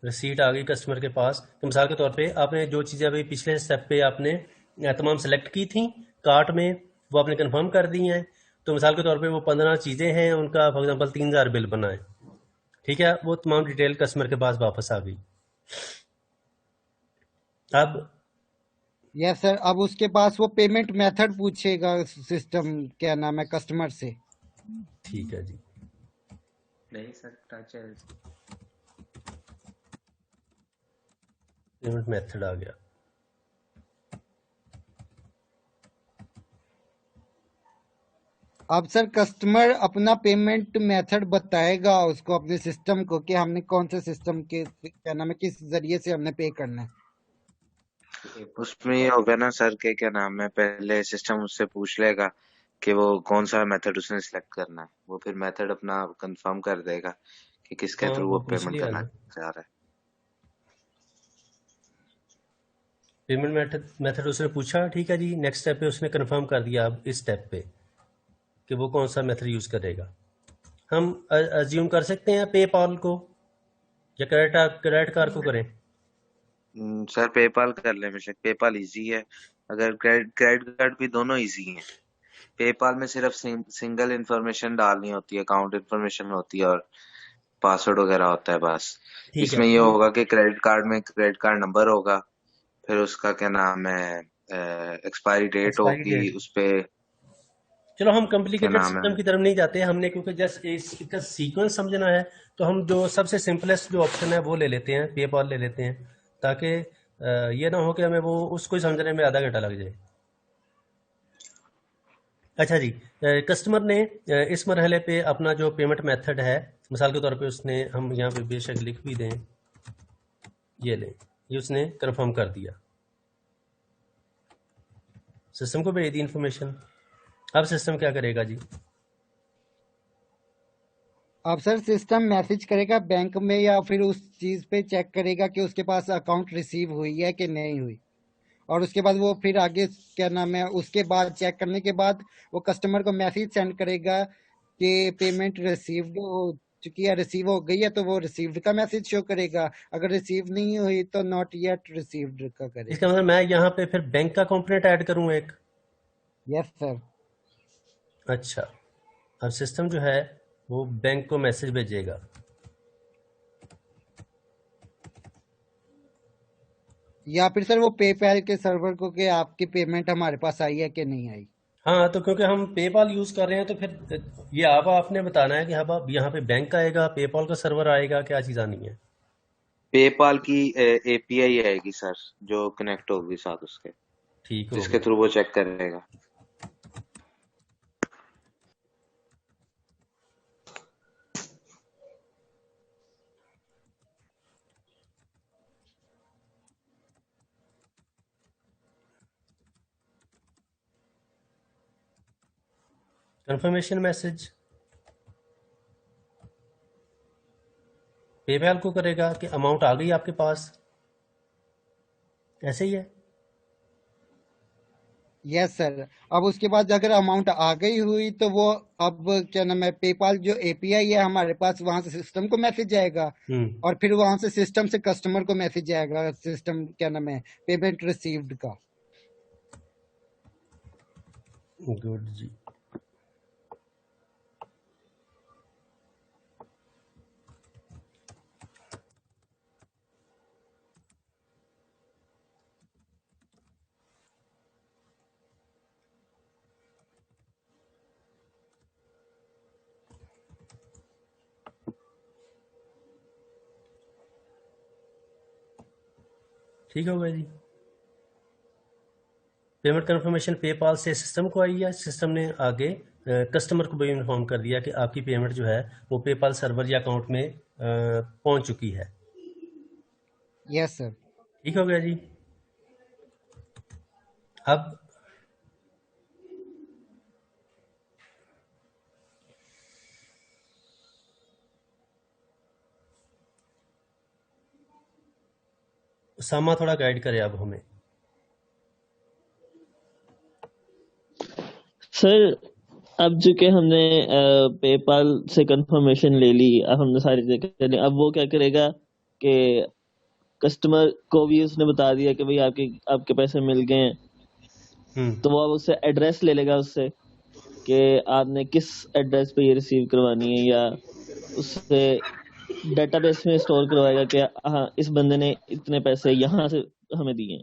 A: रिसीट आ गई कस्टमर के पास। तो मिसाल के तौर पे आपने जो चीज़ें अभी पिछले स्टेप पे आपने तमाम सेलेक्ट की थी कार्ट में, वो आपने कंफर्म कर दी हैं। तो मिसाल के तौर पे वो 15 चीज़ें हैं, उनका फॉर एग्जांपल 3000 बिल बना है, ठीक है, वो तमाम डिटेल कस्टमर के पास वापस आ गई। अब
F: यस सर, अब उसके पास वो पेमेंट मेथड पूछेगा सिस्टम, क्या नाम है, कस्टमर से।
A: ठीक है जी,
G: नहीं सर, टच है।
A: पेमेंट मेथड आ गया।
F: अब सर कस्टमर अपना पेमेंट मेथड बताएगा उसको अपने सिस्टम को कि हमने कौन से सिस्टम के क्या नाम है किस जरिए से हमने पे करना है।
G: उसमें ये होगा ना सर के क्या नाम है, पहले सिस्टम उससे पूछ लेगा कि वो कौन सा मेथड उसने सिलेक्ट करना है, वो फिर मेथड अपना कंफर्म कर देगा कि किसके
A: हाँ
G: थ्रू
A: वो
G: वो
A: पूछ
G: पेमेंट
A: लिया
G: करना
A: ना,
G: चाह रहा है।
A: पेमेंट मेथड उसने पूछा, ठीक है जी। नेक्स्ट स्टेप पे उसने कंफर्म कर दिया अब इस स्टेप पे कि वो कौन सा मेथड यूज करेगा। हम अज्यूम कर सकते हैं पेपाल को या क्रेडिट कार्ड को करें।
G: सर पेपाल कर ले बेशक, पेपाल इजी है। अगर क्रेडिट कार्ड भी दोनों इजी हैं। पेपाल में सिर्फ सिंगल इंफॉर्मेशन डालनी होती है, अकाउंट इंफॉर्मेशन होती है और पासवर्ड वगैरह होता है बस।
A: ठीक है
G: इसमें ये
A: तो
G: होगा कि क्रेडिट कार्ड में क्रेडिट कार्ड नंबर होगा, फिर उसका क्या नाम है एक्सपायरी डेट
A: एक्सपायरी
G: होगी
A: डेट।
G: उसपे,
A: चलो हम
G: क्या
A: कॉम्प्लिकेटेड
G: नाम है।
A: सिस्टम की तरफ नहीं जाते हमने, क्योंकि जस्ट इसका सीक्वेंस समझना है तो हम जो सबसे सिंपलेस्ट जो ऑप्शन है वो ले लेते हैं, पेपाल ले लेते हैं, ताकि ये ना हो कि हमें वो उसको ही समझने में आधा घंटा लग जाए। अच्छा जी, कस्टमर ने इस मरहले पे अपना जो पेमेंट मेथड है, मिसाल के तौर पे उसने, हम यहाँ पे बेशक लिख भी दें, ये लें, ये उसने कंफर्म कर दिया, सिस्टम को भेज दी इन्फॉर्मेशन। अब सिस्टम क्या करेगा जी?
F: अब सर सिस्टम मैसेज करेगा बैंक में या फिर उस चीज पे चेक करेगा कि उसके पास अकाउंट रिसीव हुई है कि नहीं हुई, और उसके बाद वो फिर आगे क्या नाम है उसके बाद चेक करने के बाद वो कस्टमर को मैसेज सेंड करेगा कि पेमेंट रिसीव्ड हो चुकी है, रिसीव हो गई है, तो वो रिसीव्ड का मैसेज शो करेगा। अगर रिसीव नहीं हुई तो नॉट येट रिसीव्ड का
A: इसका
F: करेगा।
A: मतलब मैं यहाँ पे फिर बैंक का कंपोनेंट ऐड करूँ एक।
F: Yes sir.
A: अच्छा, अब सिस्टम जो है वो बैंक को मैसेज भेजेगा।
F: या फिर सर वो पेपैल के सर्वर को कि आपकी पेमेंट हमारे पास आई है कि नहीं आई।
A: हाँ, तो क्योंकि हम पेपाल यूज कर रहे हैं तो फिर ये अब आपने बताना है कि अब आप यहाँ पे बैंक आएगा, पेपाल का सर्वर आएगा, क्या चीज़ आनी है?
G: पेपाल की एपीआई आएगी सर, जो कनेक्ट होगी साथ उसके,
A: ठीक हो
G: जिसके
A: गया।
G: थ्रू वो चेक करेगा।
A: कंफर्मेशन मैसेज पेपाल को करेगा कि अमाउंट आ गई आपके पास, ऐसे ही है।
F: Yes sir. अब उसके बाद अगर अमाउंट आ गई हुई तो वो अब क्या नाम है पेपाल जो एपीआई है हमारे पास वहां से सिस्टम को मैसेज जाएगा, और फिर वहां से सिस्टम से कस्टमर को मैसेज जाएगा सिस्टम क्या नाम है पेमेंट रिसीव्ड का।
A: गुड जी। ठीक हो गया जी। पेमेंट कंफर्मेशन पेपाल से सिस्टम को आई है, सिस्टम ने आगे कस्टमर को भी इन्फॉर्म कर दिया कि आपकी पेमेंट जो है वो पेपाल सर्वर या अकाउंट में पहुंच चुकी है।
F: Yes sir.
A: ठीक हो गया जी। अब सामा थोड़ा गाइड करे अब हमें।
C: सर अब चूंकि हमने पेपाल से कंफर्मेशन ले ली, अब हमने सारी चीजें कर ली, अब वो क्या करेगा कि कस्टमर को भी उसने बता दिया कि भाई आपके पैसे मिल गए हैं, तो वो अब उससे एड्रेस ले लेगा उससे कि आपने किस एड्रेस पे ये रिसीव करवानी है, या उससे डेटाबेस में स्टोर करवाएगा कि हाँ इस बंदे ने इतने पैसे यहाँ से हमें दिए हैं।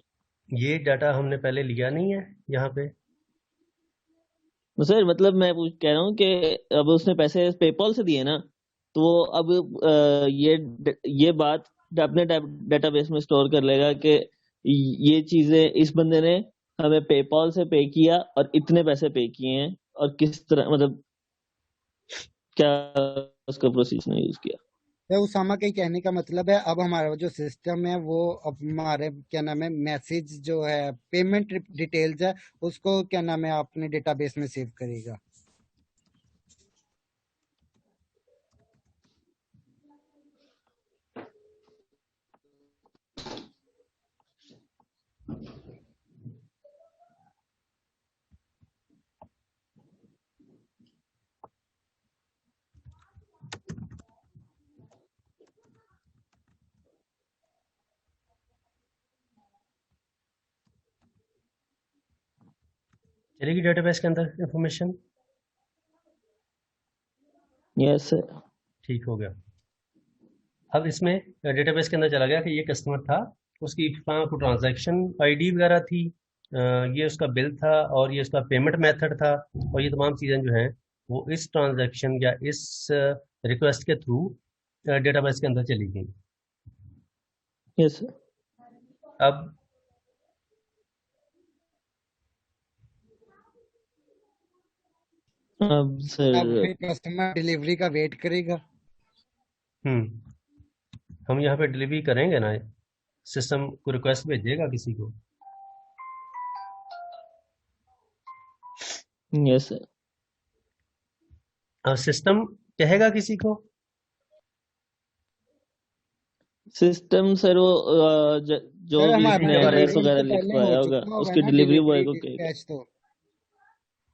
A: ये डाटा हमने पहले लिया नहीं है यहाँ पे।
C: तो सर मतलब मैं कह रहा हूँ कि अब उसने पैसे पेपाल से दिए ना, तो वो अब ये बात अपने डेटाबेस में स्टोर कर लेगा कि ये चीजें इस बंदे ने हमें पेपॉल से पे किया और इतने पैसे पे किए हैं, और किस तरह, मतलब क्या उसका प्रोसीजर यूज किया।
F: तो उसामा के कहने का मतलब है अब हमारा जो सिस्टम है वो अब हमारे क्या नाम है मैसेज जो है पेमेंट डिटेल्स है उसको क्या नाम है अपने डेटाबेस में सेव करेगा।
A: चलेगी डेटाबेस के अंदर इंफॉर्मेशन?
C: Yes sir.
A: ठीक हो गया। अब इसमें डेटाबेस के अंदर चला गया कि ये कस्टमर था, उसकी कोई ट्रांजैक्शन आईडी वगैरह थी, ये उसका बिल था और ये उसका पेमेंट मेथड था, और ये तमाम चीज़ें जो हैं वो इस ट्रांजैक्शन या इस रिक्वेस्ट के थ्रू डेटाबेस के अंदर चली गई।
C: Yes sir.
A: अब
C: अब सर
F: फिर कस्टमर डिलीवरी का वेट करेगा।
A: हम यहाँ पे डिलीवरी करेंगे ना, सिस्टम को रिक्वेस्ट भेजेगा किसी को।
C: Yes sir.
A: अब सिस्टम कहेगा किसी को,
C: सिस्टम सर वो जो
F: सर
C: भी
F: हमारे
C: इसने
A: के बारे
C: एड्रेस
A: में
C: वगैरह
F: तो पहले
C: लिखवाया
F: हो
C: होगा
F: चुका होगा
C: उसकी
F: ना
C: डिलीवरी बॉय
F: डिलीवरी
C: को कहेगा।
F: डिस्पैच तो।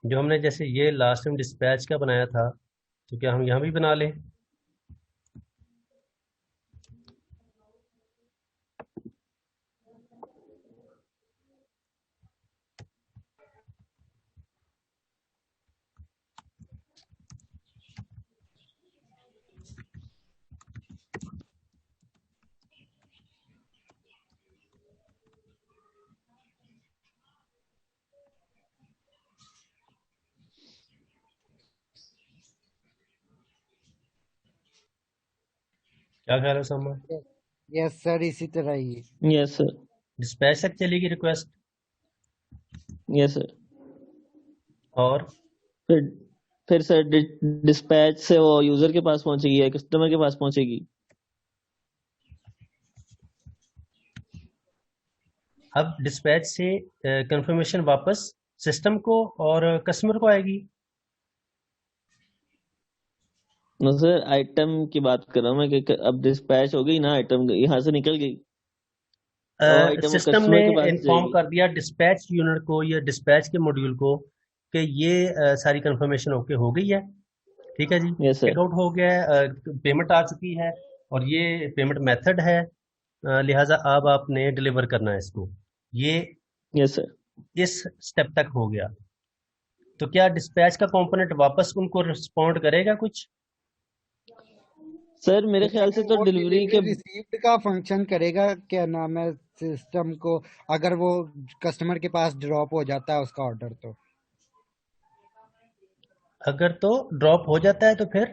A: जो हमने जैसे ये लास्ट टाइम डिस्पैच का बनाया था, तो क्या हम यहाँ भी बना लें? क्या ख्याल है उसामा?
F: यस सर इसी तरह ही।
C: Yes sir.
A: डिस्पैच तक चलेगी रिक्वेस्ट,
C: यस सर।
A: और
C: फिर सर डिस्पैच से वो यूजर के पास पहुंचेगी या कस्टमर के पास पहुंचेगी?
A: अब डिस्पैच से कंफर्मेशन वापस सिस्टम को और कस्टमर को आएगी।
C: नो सर, आइटम की बात कर रहा हूँ मैं कि अब डिस्पैच हो गई ना, आइटम यहाँ से निकल गई और आइटम
A: सिस्टम ने
C: कस्टमर के पास
A: इन्फॉर्म
C: जाएगी।
A: कर दिया डिस्पैच यूनिट को या डिस्पैच के मॉड्यूल को कि ये सारी कंफर्मेशन ओके हो गई है, ठीक है जी,
C: यस सर।
A: चेकआउट हो गया है, पेमेंट आ चुकी है और ये पेमेंट मेथड है, लिहाजा अब आपने डिलीवर करना है इसको। ये
C: यस सर।
A: इस स्टेप तक हो गया, तो क्या डिस्पैच का कंपोनेंट वापस उनको रिस्पॉन्ड करेगा कुछ?
C: सर मेरे
F: तो
C: ख्याल से तो
F: वो
C: डिलीवरी के
F: रिसीव्ड का फंक्शन करेगा क्या नाम है सिस्टम को, अगर वो कस्टमर के पास ड्रॉप हो जाता है उसका ऑर्डर तो।
A: अगर तो ड्रॉप हो जाता है तो फिर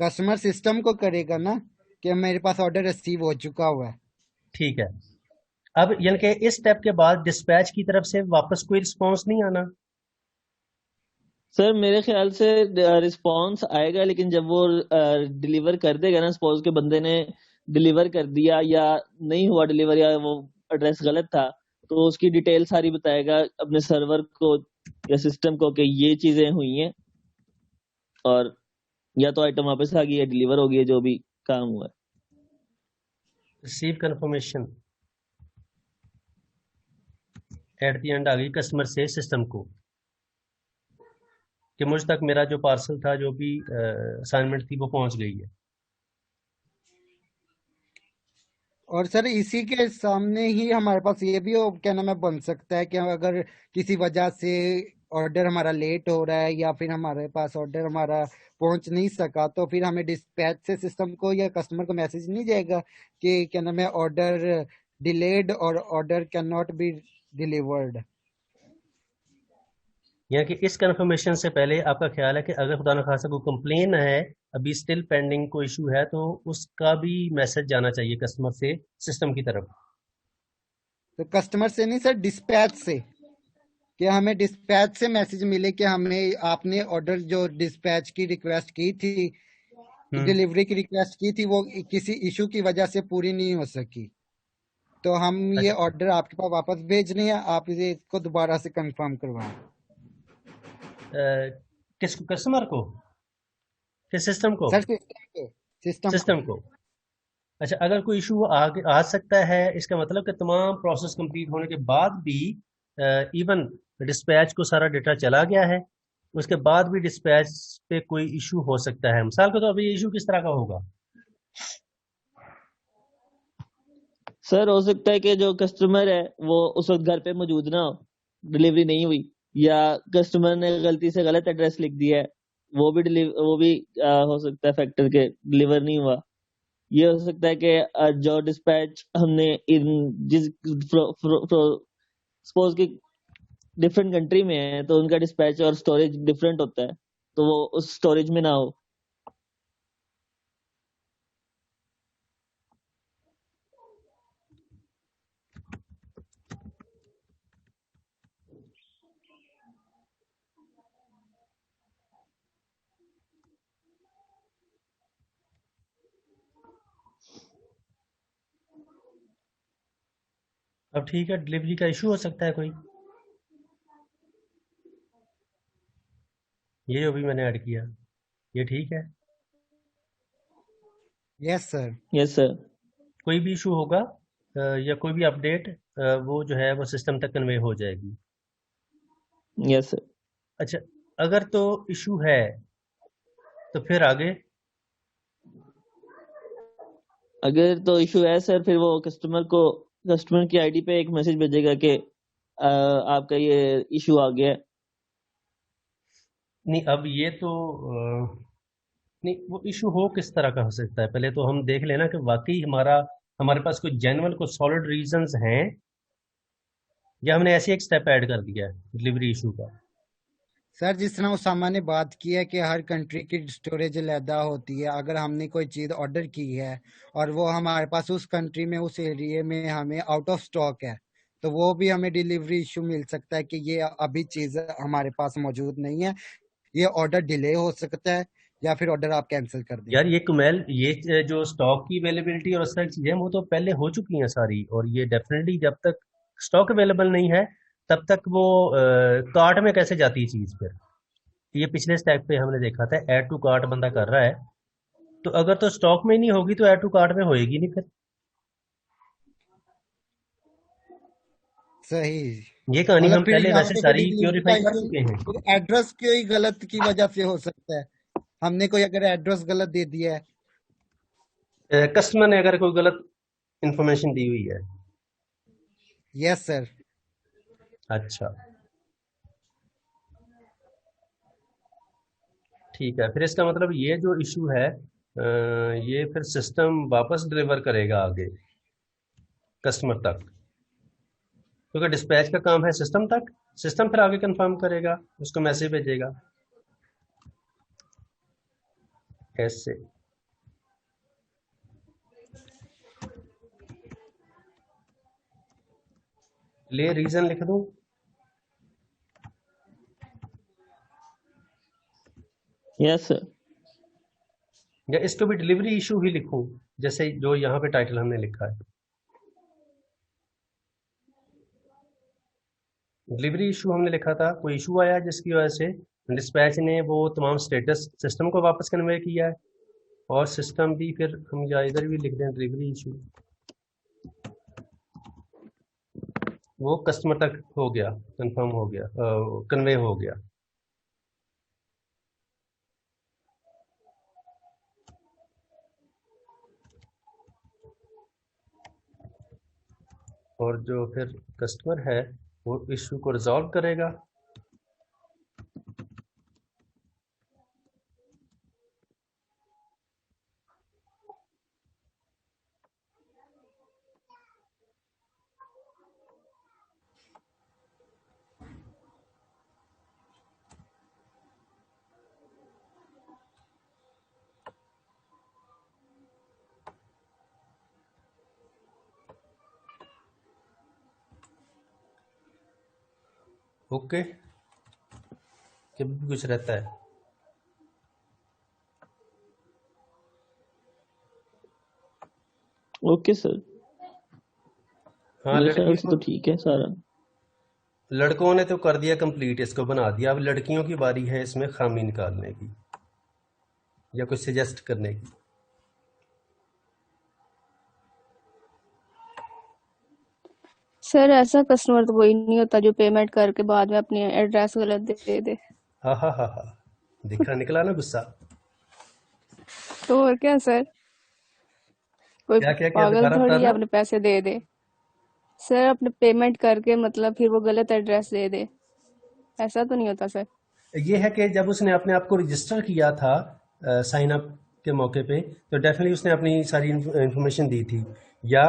F: कस्टमर सिस्टम को करेगा ना कि मेरे पास ऑर्डर रिसीव हो चुका हुआ है।
A: ठीक है। अब यानी कि इस स्टेप के बाद डिस्पैच की तरफ से वापस कोई रिस्पॉन्स नहीं आना।
C: सर मेरे ख्याल से रिस्पॉन्स आएगा, लेकिन जब वो डिलीवर कर देगा ना, सपोज के बंदे ने डिलीवर कर दिया या नहीं हुआ डिलीवर या वो एड्रेस गलत था, तो उसकी डिटेल सारी बताएगा अपने सर्वर को या सिस्टम को कि ये चीजें हुई हैं और या तो आइटम वापस आ गई है, डिलीवर हो गई है, जो भी काम हुआ है।
A: Receive confirmation at the end आ गई कस्टमर से सिस्टम को कि मुझ तक मेरा जो पार्सल था, जो भी असाइनमेंट थी, वो पहुंच गई है।
F: और सर इसी के सामने ही हमारे पास ये भी क्या नाम है बन सकता है कि अगर किसी वजह से ऑर्डर हमारा लेट हो रहा है या फिर हमारे पास ऑर्डर हमारा पहुंच नहीं सका, तो फिर हमें डिस्पैच से सिस्टम को या कस्टमर को मैसेज नहीं जाएगा कि क्या नाम है ऑर्डर डिलेड और order can not be delivered.
A: यहाँ कि इस कंफर्मेशन से पहले आपका ख्याल है कि अगर खुदा न खास्ता कोई कंप्लेन है, अभी स्टिल पेंडिंग कोई इशू है, तो उसका भी मैसेज जाना चाहिए कस्टमर से सिस्टम की तरफ।
F: तो कस्टमर से नहीं सर, डिस्पैच से, कि हमें डिस्पैच से मैसेज मिले कि हमें आपने ऑर्डर जो डिस्पैच की रिक्वेस्ट की थी, डिलीवरी की रिक्वेस्ट की थी, वो किसी इशू की वजह से पूरी नहीं हो सकी, तो हम ये
A: अच्छा,
F: ऑर्डर आपके पास वापस भेज रहे हैं, आप इसे इसको दोबारा से कंफर्म करवाएं।
A: किसको, कस्टमर को कि सिस्टम को?
F: सर सिस्टम को।
A: सिस्टम को। अच्छा, अगर कोई इशू आगे आ सकता है, इसका मतलब कि तमाम प्रोसेस कंप्लीट होने के बाद भी इवन डिस्पैच को सारा डेटा चला गया है, उसके बाद भी डिस्पैच पे कोई इशू हो सकता है। मिसाल के तौर पर ये इशू किस तरह का होगा?
C: सर हो सकता है कि जो कस्टमर है वो उस वक्त घर पे मौजूद ना हो, डिलीवरी नहीं हुई, या कस्टमर ने गलती से गलत एड्रेस लिख दिया है, वो भी हो सकता है फैक्टर के डिलीवर नहीं हुआ। ये हो सकता है कि जो डिस्पैच हमने इन जिस सपोज कि डिफरेंट कंट्री में है तो उनका डिस्पैच और स्टोरेज डिफरेंट होता है, तो वो उस स्टोरेज में ना हो।
A: अब ठीक है, डिलीवरी का इशू हो सकता है कोई, ये जो भी मैंने ऐड किया, ये ठीक है।
F: Yes sir.
C: Yes sir.
A: कोई भी इशू होगा या कोई भी अपडेट, वो जो है वो सिस्टम तक कन्वे हो जाएगी।
C: Yes sir.
A: अच्छा, अगर तो इशू है तो फिर आगे?
C: अगर तो इशू है सर, फिर वो कस्टमर की आईडी पे एक मैसेज भेजेगा कि आपका ये इशू आ गया है।
A: नहीं, अब ये तो नहीं, वो इशू हो किस तरह का हो सकता है? पहले तो हम देख लेना कि वाकई हमारे पास कोई जेन्युइन कोई सॉलिड रीजंस हैं, या हमने ऐसे एक स्टेप ऐड कर दिया है डिलीवरी इशू का।
F: सर जिस तरह उसामा ने बात की है कि हर कंट्री की स्टोरेज अलहदा होती है, अगर हमने कोई चीज़ ऑर्डर की है और वो हमारे पास उस कंट्री में उस एरिया में हमें आउट ऑफ स्टॉक है, तो वो भी हमें डिलीवरी इशू मिल सकता है कि ये अभी चीज़ हमारे पास मौजूद नहीं है, ये ऑर्डर डिले हो सकता है, या फिर ऑर्डर आप कैंसिल कर दें।
A: यार ये कुमैल, ये जो स्टॉक की अवेलेबिलिटी और उस तरह की चीजें वो तो पहले हो चुकी हैं सारी, और ये डेफिनेटली जब तक स्टॉक अवेलेबल नहीं है तब तक वो कार्ट में कैसे जाती है चीज फिर? ये पिछले स्टेप पे हमने देखा था, ऐड टू कार्ट बंदा कर रहा है, तो अगर तो स्टॉक में नहीं होगी तो ऐड टू कार्ट में होएगी नहीं फिर।
F: सही।
A: ये कहानी
F: मतलब
A: हम
F: फिर
A: पहले
F: यहाँ
A: वैसे
F: पे फिर
A: सारी
F: डिलीवरी का
A: प्योरीफाई कर
F: इशू
A: चुके हैं।
F: फिर एड्रेस की गलत की वजह से हो सकता है, हमने कोई अगर एड्रेस गलत दे दिया है।
A: कस्टमर ने अगर कोई गलत इंफॉर्मेशन दी हुई है।
F: Yes sir.
A: अच्छा, ठीक है, फिर इसका मतलब ये जो इशू है ये फिर सिस्टम वापस डिलीवर करेगा आगे कस्टमर तक, क्योंकि डिस्पैच का काम है सिस्टम तक। सिस्टम फिर आगे कंफर्म करेगा, उसको मैसेज भेजेगा ऐसे। ले रीजन लिख दूं,
C: यस सर।
A: या इसको भी डिलीवरी इशू ही लिखूं, जैसे जो यहाँ पे टाइटल हमने लिखा है? डिलीवरी इशू हमने लिखा था, कोई इशू आया जिसकी वजह से डिस्पैच ने वो तमाम स्टेटस सिस्टम को वापस कन्वे किया है, और सिस्टम भी फिर हम या इधर भी लिख दें डिलीवरी इशू, वो कस्टमर तक हो गया, कंफर्म हो गया, कन्वे हो गया। और जो फिर कस्टमर है वो इशू को रिजॉल्व करेगा। ओके, जब भी कुछ रहता है।
C: ओके सर,
A: हाँ,
C: मेरे ख्याल से तो ठीक है सारा।
A: लड़कों ने तो कर दिया कंप्लीट, इसको बना दिया। अब लड़कियों की बारी है इसमें खामी निकालने की या कुछ सजेस्ट करने की।
D: सर ऐसा कस्टमर तो कोई नहीं होता जो पेमेंट करके बाद में अपनी एड्रेस गलत दे दे।
A: हा हा हा हा, देखा निकला ना गुस्सा।
D: तो और क्या सर, कोई
A: क्या क्या क्या
D: पागल
A: दोबारा
D: थोड़ी है
A: बताना।
D: अपने पैसे दे दे। सर अपने पेमेंट करके मतलब फिर वो गलत एड्रेस दे दे, ऐसा तो नहीं होता सर।
A: ये है कि जब उसने अपने आप को रजिस्टर किया था साइन अप के मौके पे, तो डेफिनेटली उसने अपनी सारी इंफॉर्मेशन दी थी। या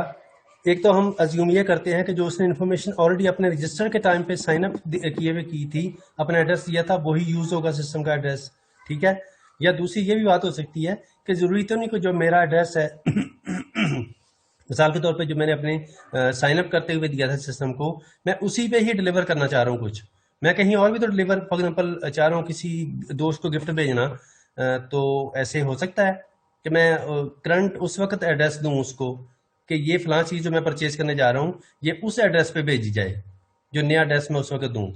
A: एक तो हम अज्यूम ये करते हैं कि जो उसने इंफॉर्मेशन ऑलरेडी अपने रजिस्टर के टाइम पे साइन अप किए हुए की थी, अपना एड्रेस दिया था, वही यूज होगा सिस्टम का एड्रेस, ठीक है। या दूसरी ये भी बात हो सकती है कि जरूरी तो नहीं कि जो मेरा एड्रेस है मिसाल के तौर पे जो मैंने अपने साइन अप करते हुए दिया था सिस्टम को, मैं उसी पे ही डिलीवर करना चाह रहा हूँ कुछ। मैं कहीं और भी तो डिलीवर, फॉर एग्जांपल चाह रहा हूँ किसी दोस्त को गिफ्ट भेजना, तो ऐसे हो सकता है कि मैं करंट उस वक्त एड्रेस दूं उसको कि ये फलां चीज़ जो मैं परचेज करने जा रहा हूँ ये उस एड्रेस पे भेजी जाए, जो नया एड्रेस मैं उस वक्त दूं।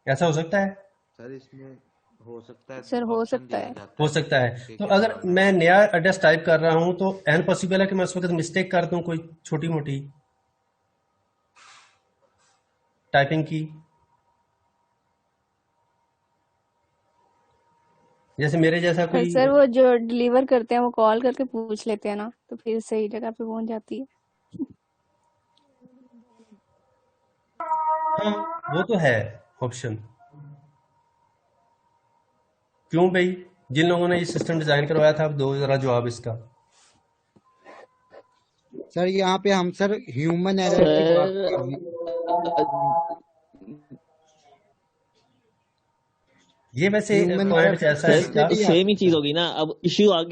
A: ऐसा हो सकता है?
G: सर इसमें हो सकता है,
D: सर हो
G: ऑप्शन
D: सकता
G: दिया
D: है।
G: जाता
A: हो
G: है
A: सकता है।
G: कि
A: तो
G: कैसे
A: अगर
G: ऑर्डर
A: मैं
G: करना
A: नया
G: है।
A: एड्रेस टाइप कर रहा हूँ तो एन पॉसिबल है कि मैं उस वक्त मिस्टेक कर दूं कोई छोटी मोटी टाइपिंग की। जैसे मेरे जैसा
D: पर
A: कोई,
D: सर वो जो डिलीवर करते हैं वो कॉल करके पूछ लेते हैं ना, तो फिर सही जगह पे पहुंच जाती है।
A: हाँ वो तो है ऑप्शन। क्यों भाई, जिन लोगों ने ये सिस्टम डिजाइन करवाया था, अब दो जरा जवाब इसका।
F: सर यहाँ पे हम सर ह्यूमन एरर की बात
C: सर
F: कर रहे हैं।
A: ये वैसे
F: ह्यूमन
A: पॉइंट
F: एरर
A: कैसा है
C: सर
A: इसका?
F: स्पेशली
C: सेम ही
F: आता
C: चीज
F: है।
C: होगी ना, अब इश्यू आ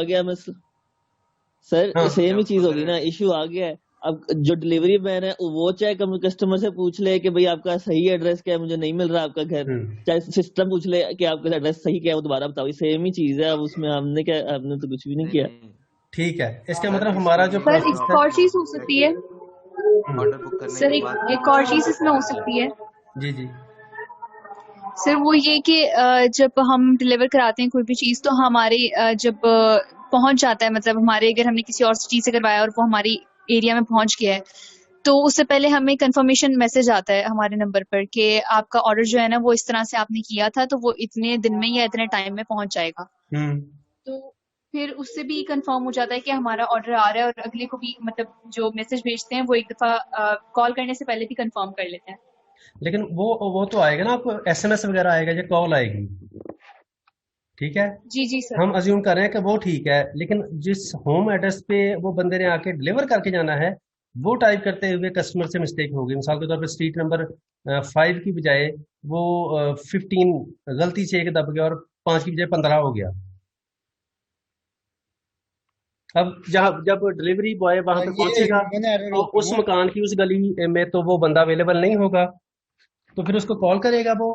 C: गया मैं सर
A: हाँ
C: सेम ही
G: जब
C: चीज होगी
G: अगर
C: ना, इश्यू आ गया है। अब जो डिलीवरी मैन है वो चाहे कस्टमर से पूछ ले कि भाई आपका सही एड्रेस क्या है, मुझे नहीं मिल रहा आपका घर,
A: हम्म,
C: चाहे सिस्टम पूछ ले कि आपका एड्रेस सही क्या है, वो दोबारा बताओ, सेम ही चीज है। अब उसमें हमने तो कुछ भी नहीं
G: नहीं
C: किया।
G: नहीं
A: ठीक है। इसका
G: सर,
A: मतलब
G: इसके
A: हमारा जो
G: लिए
H: सर
G: ये
A: प्रोसेस
H: एक
A: है।
H: और
G: ऑप्शन हो
H: चीज हो
G: सकता है
H: सकती
G: कि
H: है।
G: ऑर्डर बुक करने
H: सर
G: के बाद
H: एक
G: पेमेंट
H: और
G: हो
H: चीज
G: जाए।
H: इसमें हो सकती है।
A: जी जी।
H: सर वो ये कि जब हम डिलीवर कराते हैं कोई भी चीज, तो हमारे जब पहुंच जाता है, मतलब हमारे अगर हमने किसी और चीज से करवाया और वो हमारी एरिया में पहुंच गया है, तो उससे पहले हमें कंफर्मेशन मैसेज आता है हमारे नंबर पर कि आपका ऑर्डर जो है ना वो इस तरह से आपने किया था, तो वो इतने दिन में या इतने टाइम में पहुंच जाएगा।
A: हम्म।
H: तो फिर उससे भी कंफर्म हो जाता है कि हमारा ऑर्डर आ रहा है, और अगले को भी मतलब जो मैसेज भेजते हैं वो एक दफा कॉल करने से पहले भी कंफर्म कर लेते हैं।
A: लेकिन वो तो आएगा ना, आपको एसएमएस वगैरह आएगा या कॉल आएगी, ठीक है।
H: जी जी सर।
A: हम अज्यूम कर रहे हैं कि वो ठीक है, लेकिन जिस होम एड्रेस पे वो बंदे ने आके डिलीवर करके जाना है, वो टाइप करते हुए कस्टमर से मिस्टेक हो गई। मिसाल के तौर पे स्ट्रीट नंबर 5 की बजाय वो 15 गलती से एक दब गया और 5 की बजाय 15 हो गया। अब जहाँ जब डिलीवरी बॉय वहां
F: सर
A: पे
F: ये
A: पहुंचेगा
F: ह्यूमन एरर
A: तो
F: होती
A: उस
F: है।
A: मकान की उस गली में तो वो बंदा अवेलेबल नहीं होगा, तो फिर उसको कॉल करेगा वो।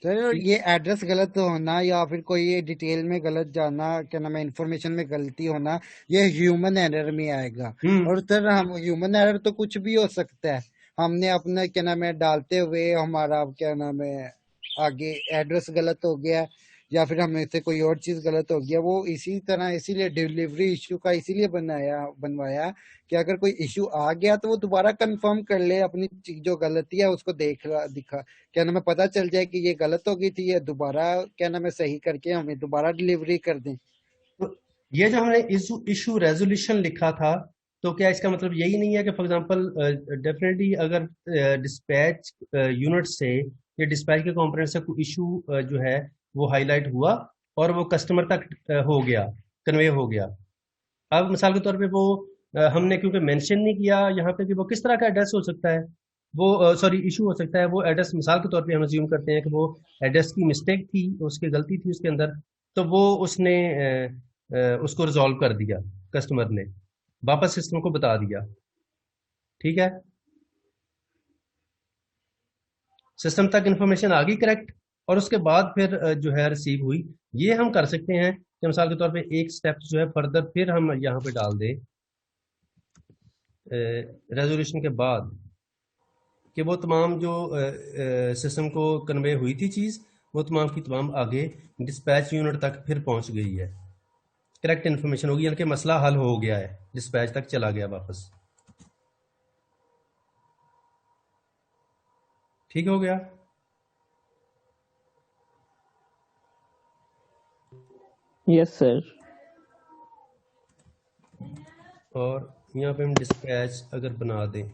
F: सर ये एड्रेस गलत होना या फिर कोई ये डिटेल में गलत जाना, क्या नाम है, इंफॉर्मेशन में गलती होना, ये ह्यूमन एरर में आएगा। और सर हम ह्यूमन एरर तो कुछ भी हो सकता है। हमने अपना क्या नाम है डालते हुए हमारा क्या नाम है आगे एड्रेस गलत हो गया, या फिर हमें से कोई और चीज गलत हो गया। वो इसी तरह इसीलिए डिलीवरी इश्यू का इसीलिए बनवाया कि अगर कोई इश्यू आ गया तो वो दोबारा कंफर्म कर ले, अपनी जो गलती है उसको दिखा, क्या नाम है पता चल जाए कि ये गलत हो गई थी, ये दोबारा क्या नाम है सही करके हमें दोबारा डिलीवरी कर दें।
A: तो ये जो हमने इशू रेजोल्यूशन लिखा था, तो क्या इसका मतलब यही नहीं है कि फॉर एग्जांपल डेफिनेटली अगर डिस्पैच यूनिट से या डिस्पैच के कंपोनेंट से कोई इशू जो है वो हाईलाइट हुआ और वो कस्टमर तक हो गया, कन्वे हो गया। अब मिसाल के तौर पे वो हमने क्योंकि मेंशन नहीं किया यहाँ पे कि वो किस तरह का एड्रेस हो सकता है, वो सॉरी इशू हो सकता है। वो एड्रेस मिसाल के तौर पे हम अज्यूम करते हैं कि वो एड्रेस की मिस्टेक थी, उसकी गलती थी उसके अंदर, तो वो उसने उसको रिजॉल्व कर दिया, कस्टमर ने वापस सिस्टम को बता दिया। ठीक है, सिस्टम तक इंफॉर्मेशन आ गई करेक्ट, और उसके बाद फिर जो है रिसीव हुई। ये हम कर सकते हैं कि मिसाल के तौर पे एक स्टेप जो है फर्दर फिर हम यहाँ पे डाल दें रेजोल्यूशन के बाद कि वो तमाम जो सिस्टम को कन्वे हुई थी चीज़, वो तमाम की तमाम आगे डिस्पैच यूनिट तक फिर पहुंच गई है, करेक्ट इन्फॉर्मेशन होगी, यानी कि मसला हल हो गया है, डिस्पैच तक चला गया वापस। ठीक हो गया?
C: Yes sir.
A: और यहाँ पे हम डिस्पैच अगर बना दें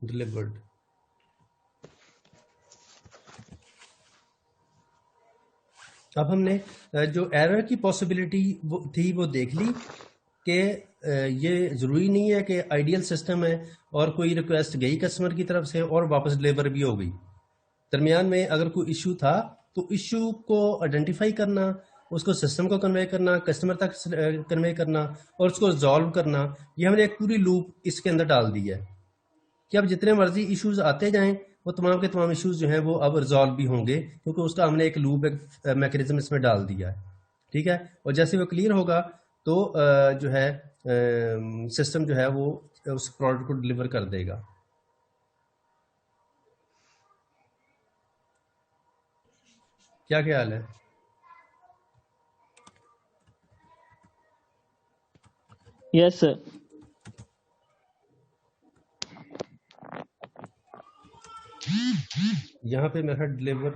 A: डिलीवर्ड, अब हमने जो एरर की पॉसिबिलिटी थी वो देख ली कि ये ज़रूरी नहीं है कि आइडियल सिस्टम है और कोई रिक्वेस्ट गई कस्टमर की तरफ से और वापस डिलीवर भी हो गई। दरमियान में अगर कोई इशू था तो इशू को आइडेंटिफाई करना, उसको सिस्टम को कन्वे करना, कस्टमर तक कन्वे करना और उसको रिजॉल्व करना, ये हमने एक पूरी लूप इसके अंदर डाल दी है कि अब जितने मर्जी इश्यूज आते जाएं वो तमाम के तमाम इश्यूज जो हैं वो अब रिजॉल्व भी होंगे, क्योंकि उसका हमने एक लूप, एक मैकेनिज्म इसमें डाल दिया है। ठीक है, और जैसे वो क्लियर होगा तो जो है सिस्टम जो है वो उस प्रोडक्ट को डिलीवर कर देगा। क्या ख्याल है?
C: Yes sir.
A: यहाँ पे मेरा डिलीवर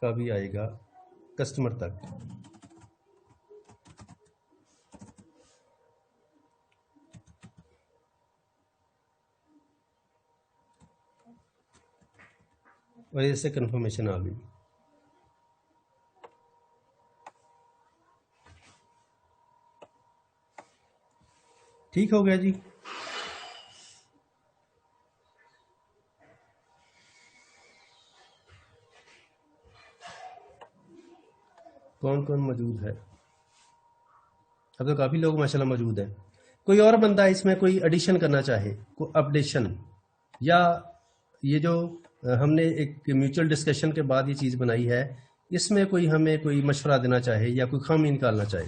A: का भी आएगा कस्टमर तक। और इससे कंफर्मेशन आ गई। ठीक हो गया जी। कौन कौन मौजूद है? अब तो काफ़ी लोग माशाल्लाह मौजूद हैं। कोई और बंदा इसमें कोई एडिशन करना चाहे, कोई अपडेशन, या ये जो हमने एक म्यूचुअल डिस्कशन के बाद ये चीज़ बनाई है, इसमें कोई हमें कोई मशवरा देना चाहे या कोई खामी निकालना चाहे?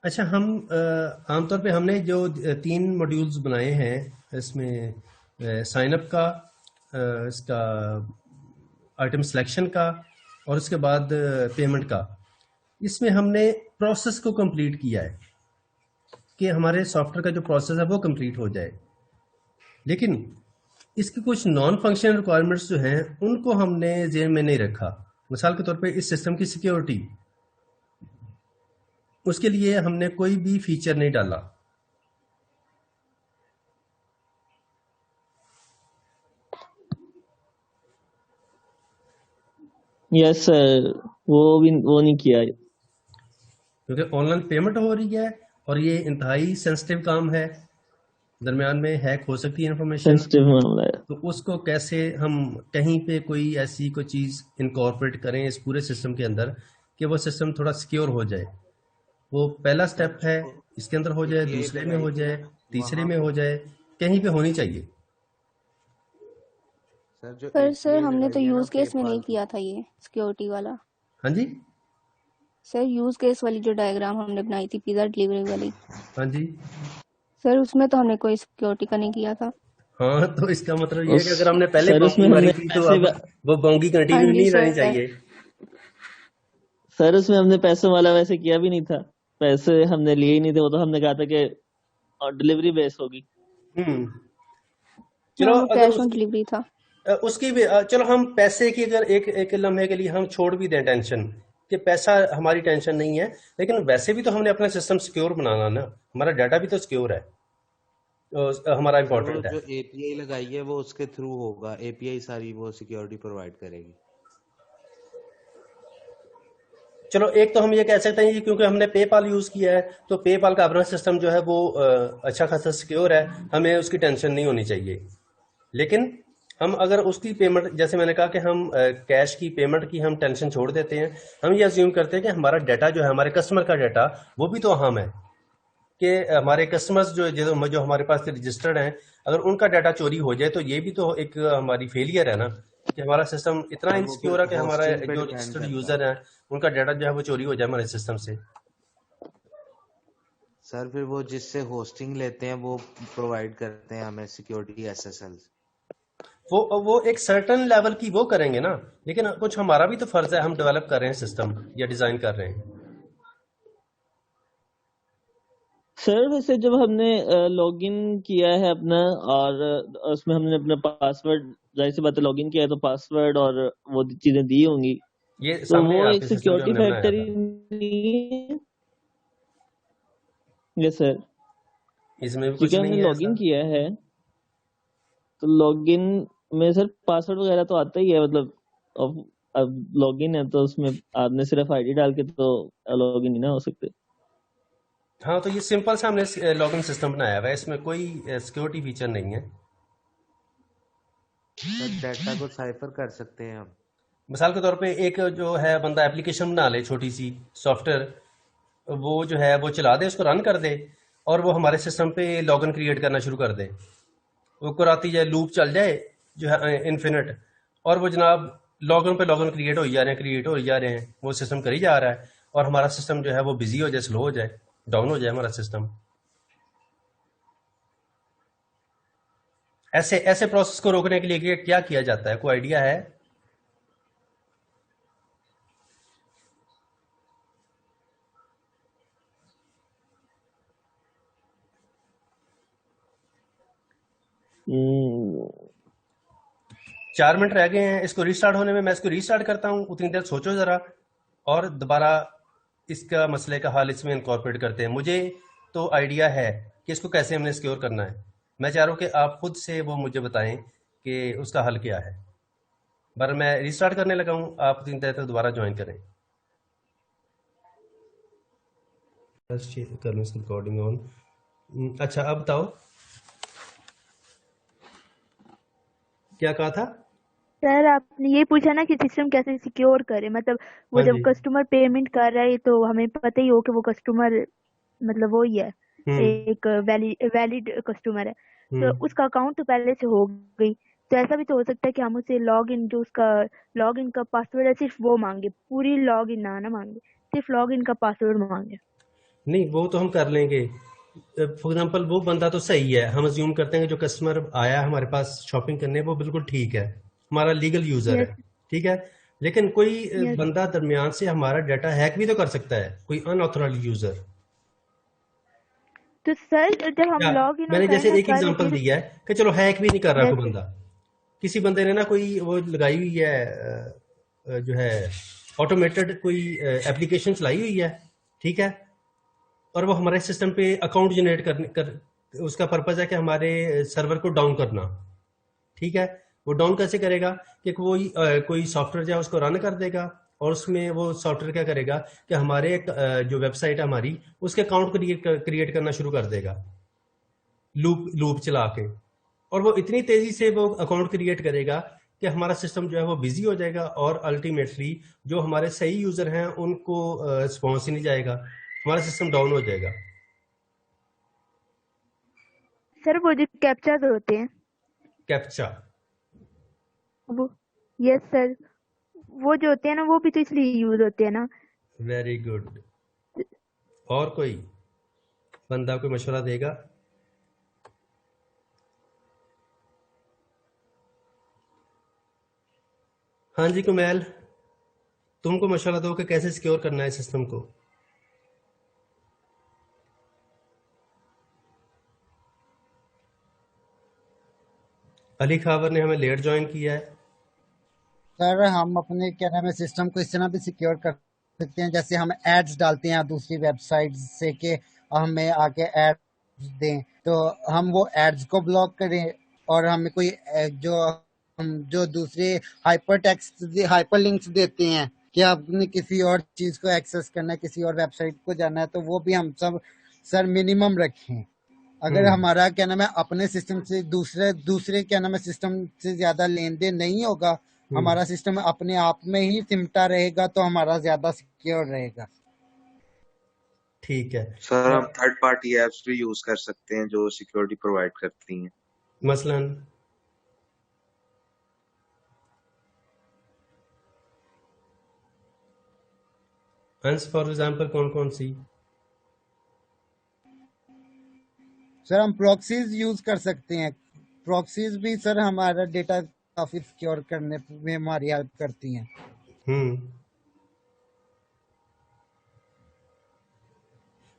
A: अच्छा, हम आमतौर पे हमने जो 3 मॉड्यूल्स बनाए हैं इसमें, साइन अप का, इसका आइटम सिलेक्शन का और उसके बाद पेमेंट का, इसमें हमने प्रोसेस को कंप्लीट किया है कि हमारे सॉफ्टवेयर का जो प्रोसेस है वो कंप्लीट हो जाए, लेकिन इसकी कुछ नॉन फंक्शनल रिक्वायरमेंट्स जो हैं उनको हमने ज़हन में नहीं रखा। मिसाल के तौर पे इस सिस्टम की सिक्योरिटी, उसके लिए हमने कोई भी फीचर नहीं डाला।
C: यस सर, वो नहीं किया
A: क्योंकि ऑनलाइन पेमेंट हो रही है और ये इंतहाई सेंसिटिव काम है, दरमियान में हैक हो सकती है इंफॉर्मेशन,
C: सेंसिटिव मामला है।
A: तो उसको कैसे हम कहीं पे कोई ऐसी कोई चीज़ इनकॉर्पोरेट करें इस पूरे सिस्टम के अंदर कि वो सिस्टम थोड़ा सिक्योर हो जाए। वो पहला स्टेप है, इसके अंदर हो जाए, दूसरे में हो जाए, तीसरे में हो जाए, कहीं पे होनी चाहिए।
D: पर सर हमने तो यूज केस में नहीं किया था ये सिक्योरिटी वाला।
A: हाँ जी
D: सर यूज केस वाली जो डायग्राम हमने बनाई थी पिज्जा डिलीवरी वाली,
A: हाँ जी
D: सर उसमें तो हमने कोई सिक्योरिटी का नहीं किया था।
A: हाँ, तो इसका मतलब ये है कि अगर हमने पहले
C: सर उसमें
A: बाउंड्री मारी
C: हमने
A: थी तो अब वो बाउंड्री
D: हाँ
A: कंटिन्यू
D: जी
A: नहीं
D: सर,
A: रहनी चाहिए।
C: सर उसमें हमने पैसों वाला वैसे किया भी नहीं था, पैसे हमने लिए ही नहीं थे, वो तो हमने कहा था कि डिलीवरी बेस होगी।
A: चलो
D: हाँ, वो
A: अगर
D: कैश ऑन डिलीवरी था।
A: उसकी भी चलो हम पैसे की अगर एक लम्हे के लिए हम छोड़ भी दें टेंशन कि पैसा हमारी टेंशन नहीं है, लेकिन वैसे भी तो हमने अपना सिस्टम सिक्योर बनाना ना, हमारा डाटा भी तो सिक्योर है, तो हमारा इम्पोर्टेंट है।
I: जो एपीआई लगाई है वो उसके थ्रू होगा, एपीआई सारी वो सिक्योरिटी प्रोवाइड करेगी।
A: चलो एक तो हम ये कह सकते हैं कि क्योंकि हमने पेपाल यूज किया है तो पेपाल का अपना सिस्टम जो है वो अच्छा खासा सिक्योर है, हमें उसकी टेंशन नहीं होनी चाहिए। लेकिन हम अगर उसकी पेमेंट, जैसे मैंने कहा कि हम कैश की पेमेंट की हम टेंशन छोड़ देते हैं, हम ये अज्यूम करते हैं कि हमारा डाटा जो है, हमारे कस्टमर का डाटा, वो भी तो अहम है कि हमारे कस्टमर्स जो हमारे पास रजिस्टर्ड हैं, अगर उनका डाटा चोरी हो जाए तो ये भी तो एक हमारी फेलियर है ना, कि हमारा सिस्टम इतना
I: सर वो
A: इनसिक्योर
I: फिर
A: है कि हमारा
I: होस्टिंग पे
A: जो
I: डिपेंड
A: रजिस्टर्ड
I: करता
A: यूजर
I: है।
A: हैं उनका डाटा जो है वो चोरी हो जाए हमारे सिस्टम से।
I: सर फिर वो जिससे होस्टिंग लेते हैं वो प्रोवाइड करते हैं हमें सिक्योरिटी एसएसएल।
A: वो एक सर्टन लेवल की वो करेंगे ना, लेकिन कुछ हमारा भी तो फर्ज है, हम डेवलप कर रहे हैं सिस्टम या डिजाइन कर रहे हैं।
C: सर वैसे जब हमने लॉगिन किया है अपना और उसमें हमने अपना पासवर्ड, जाहिर सी बात है लॉगिन किया है तो पासवर्ड और वो चीजें दी होंगी,
A: ये
C: तो
A: सामने
C: वो
A: है
C: एक
A: आपके सिस्टम जो
C: सिक्योरिटी
A: हमने बनाया
C: फैक्टर ही
A: था,
C: नहीं है। यस सर,
A: इसमें भी
C: क्योंकि
A: कुछ
C: हमने
A: नहीं है
C: लॉगिन
A: ऐसा।
C: किया है तो लॉगिन में सर पासवर्ड वगैरह तो आता ही है, मतलब अब लॉगिन है तो उसमें आपने सिर्फ आईडी डाल के तो लॉगिन नहीं ना हो सकते।
A: हाँ, तो ये सिंपल सा हमने लॉगिन सिस्टम बनाया हुआ है, इसमें कोई सिक्योरिटी फीचर नहीं है।
I: सर डाटा को साइफर कर सकते हैं हम।
A: मिसाल के तौर पे एक जो है बंदा एप्लीकेशन बना ले, छोटी सी सॉफ्टवेयर, वो जो है वो चला दे, उसको रन कर दे और वो हमारे सिस्टम पे लॉगिन क्रिएट करना शुरू कर दे, वो कराती जाए, लूप चल जाए जो है इन्फिनिट, और वो जनाब लॉगिन पे लॉगिन क्रिएट हो जा रहे हैं, क्रिएट हो जा रहे हैं, वो सिस्टम कर ही जा रहा है, और हमारा सिस्टम जो है वो बिजी हो जाए, स्लो हो जाए, डाउन हो जाए हमारा सिस्टम। ऐसे ऐसे प्रोसेस को रोकने के लिए क्या किया जाता है, कोई आइडिया है?
C: हम्म,
A: 4 मिनट रह गए हैं इसको रीस्टार्ट होने में, मैं इसको रीस्टार्ट करता हूँ, उतनी देर सोचो जरा, और दोबारा इसका मसले का हल इसमें इनकॉर्पोरेट करते हैं। मुझे तो आइडिया है कि इसको कैसे हमने सिक्योर करना है, मैं चाह रहा हूँ कि आप खुद से वो मुझे बताएं कि उसका हल क्या है। पर मैं रीस्टार्ट करने लगा हूँ, आप उतनी देर तक दोबारा ज्वाइन करें। कर लूँ इसकी रिकॉर्डिंग ऑन। अच्छा, अब बताओ क्या कहा था?
B: सर आपने ये पूछा ना कि सिस्टम कैसे सिक्योर करे, मतलब वो
A: हाँ
B: जब
A: जी।
B: कस्टमर पेमेंट कर रहा है तो हमें पता ही हो कि वो कस्टमर मतलब वो ही है, एक वैलिड कस्टमर है, तो
A: हम्म
B: उसका अकाउंट तो पहले से हो गई, तो ऐसा भी तो हो सकता है कि हम उसे लॉग इन, जो उसका लॉग इन का पासवर्ड है सिर्फ वो मांगे, पूरी लॉग इन ना मांगे, सिर्फ लॉग इन का पासवर्ड मांगे।
A: नहीं, वो तो हम कर लेंगे। फॉर एग्जांपल वो बंदा तो सही है, हम अज्यूम करते हैं कि जो कस्टमर आया हमारे पास शॉपिंग करने वो बिल्कुल ठीक है, हमारा लीगल यूजर
B: यस
A: है, ठीक है। लेकिन कोई
B: यस।
A: बंदा दरमियान से हमारा डाटा हैक भी तो कर सकता है, कोई अनऑथराइज्ड यूजर।
B: तो सर जब हम
A: या
B: लॉग इन
A: मैंने
B: होता है
A: जैसे
B: ना
A: एक
B: पहले
A: एग्जांपल
B: फिर
A: दिया है कि चलो हैक भी नहीं कर रहा
B: यस
A: कोई बंदा, किसी बंदे ने ना कोई वो लगाई हुई है जो है ऑटोमेटेड कोई एप्लीकेशन चलाई हुई है, ठीक है, और वो हमारे सिस्टम पे अकाउंट जनरेट उसका पर्पज है कि हमारे सर्वर को डाउन करना, ठीक है। वो डाउन कैसे करेगा कि कोई सॉफ्टवेयर जो है उसको रन कर देगा, और उसमें वो सॉफ्टवेयर क्या करेगा कि हमारे जो वेबसाइट है हमारी, उसके अकाउंट क्रिएट करना शुरू कर देगा, लूप चला के, और वो इतनी तेजी से वो अकाउंट क्रिएट करेगा कि हमारा सिस्टम जो है वो बिजी हो जाएगा, और अल्टीमेटली जो हमारे सही यूजर हैं उनको रिस्पॉन्स ही नहीं जाएगा, हमारा सिस्टम डाउन हो जाएगा।
B: सर वो जो कैप्चर्स होते हैं
A: कैप्चा?
B: वो, यस सर, वो जो होते हैं ना वो भी तो इसलिए यूज होते हैं ना।
A: Very good. और कोई बंदा कोई मशवरा देगा? हाँ जी कुमैल, तुमको मशवरा दो कि कैसे सिक्योर करना है सिस्टम को। अली खावर ने हमें लेट ज्वाइन किया है।
F: सर हम अपने क्या नाम है सिस्टम को इस तरह भी सिक्योर कर सकते हैं, जैसे हम एड्स डालते हैं दूसरी वेबसाइट से कि हमें आके एड्स दें, तो हम वो एड्स को ब्लॉक करें, और हमें कोई जो हम जो दूसरे हाइपर लिंक्स देते हैं कि आपने किसी और चीज को एक्सेस करना है, किसी और वेबसाइट को जाना है, तो वो भी हम सब सर मिनिमम रखें। अगर हमारा क्या नाम है अपने सिस्टम से दूसरे क्या नाम है सिस्टम से ज्यादा लेन देन नहीं होगा, हमारा सिस्टम अपने आप में ही सिमटा रहेगा, तो हमारा ज्यादा सिक्योर रहेगा।
A: ठीक है
G: सर, हम थर्ड पार्टी एप्स भी यूज कर सकते हैं जो सिक्योरिटी प्रोवाइड करती हैं,
A: मसलन फॉर एग्जांपल कौन कौन सी?
F: सर हम प्रॉक्सीज यूज कर सकते हैं। प्रॉक्सीज भी सर हमारा डेटा काफी सिक्योर करने में हमारी हेल्प करती हैं।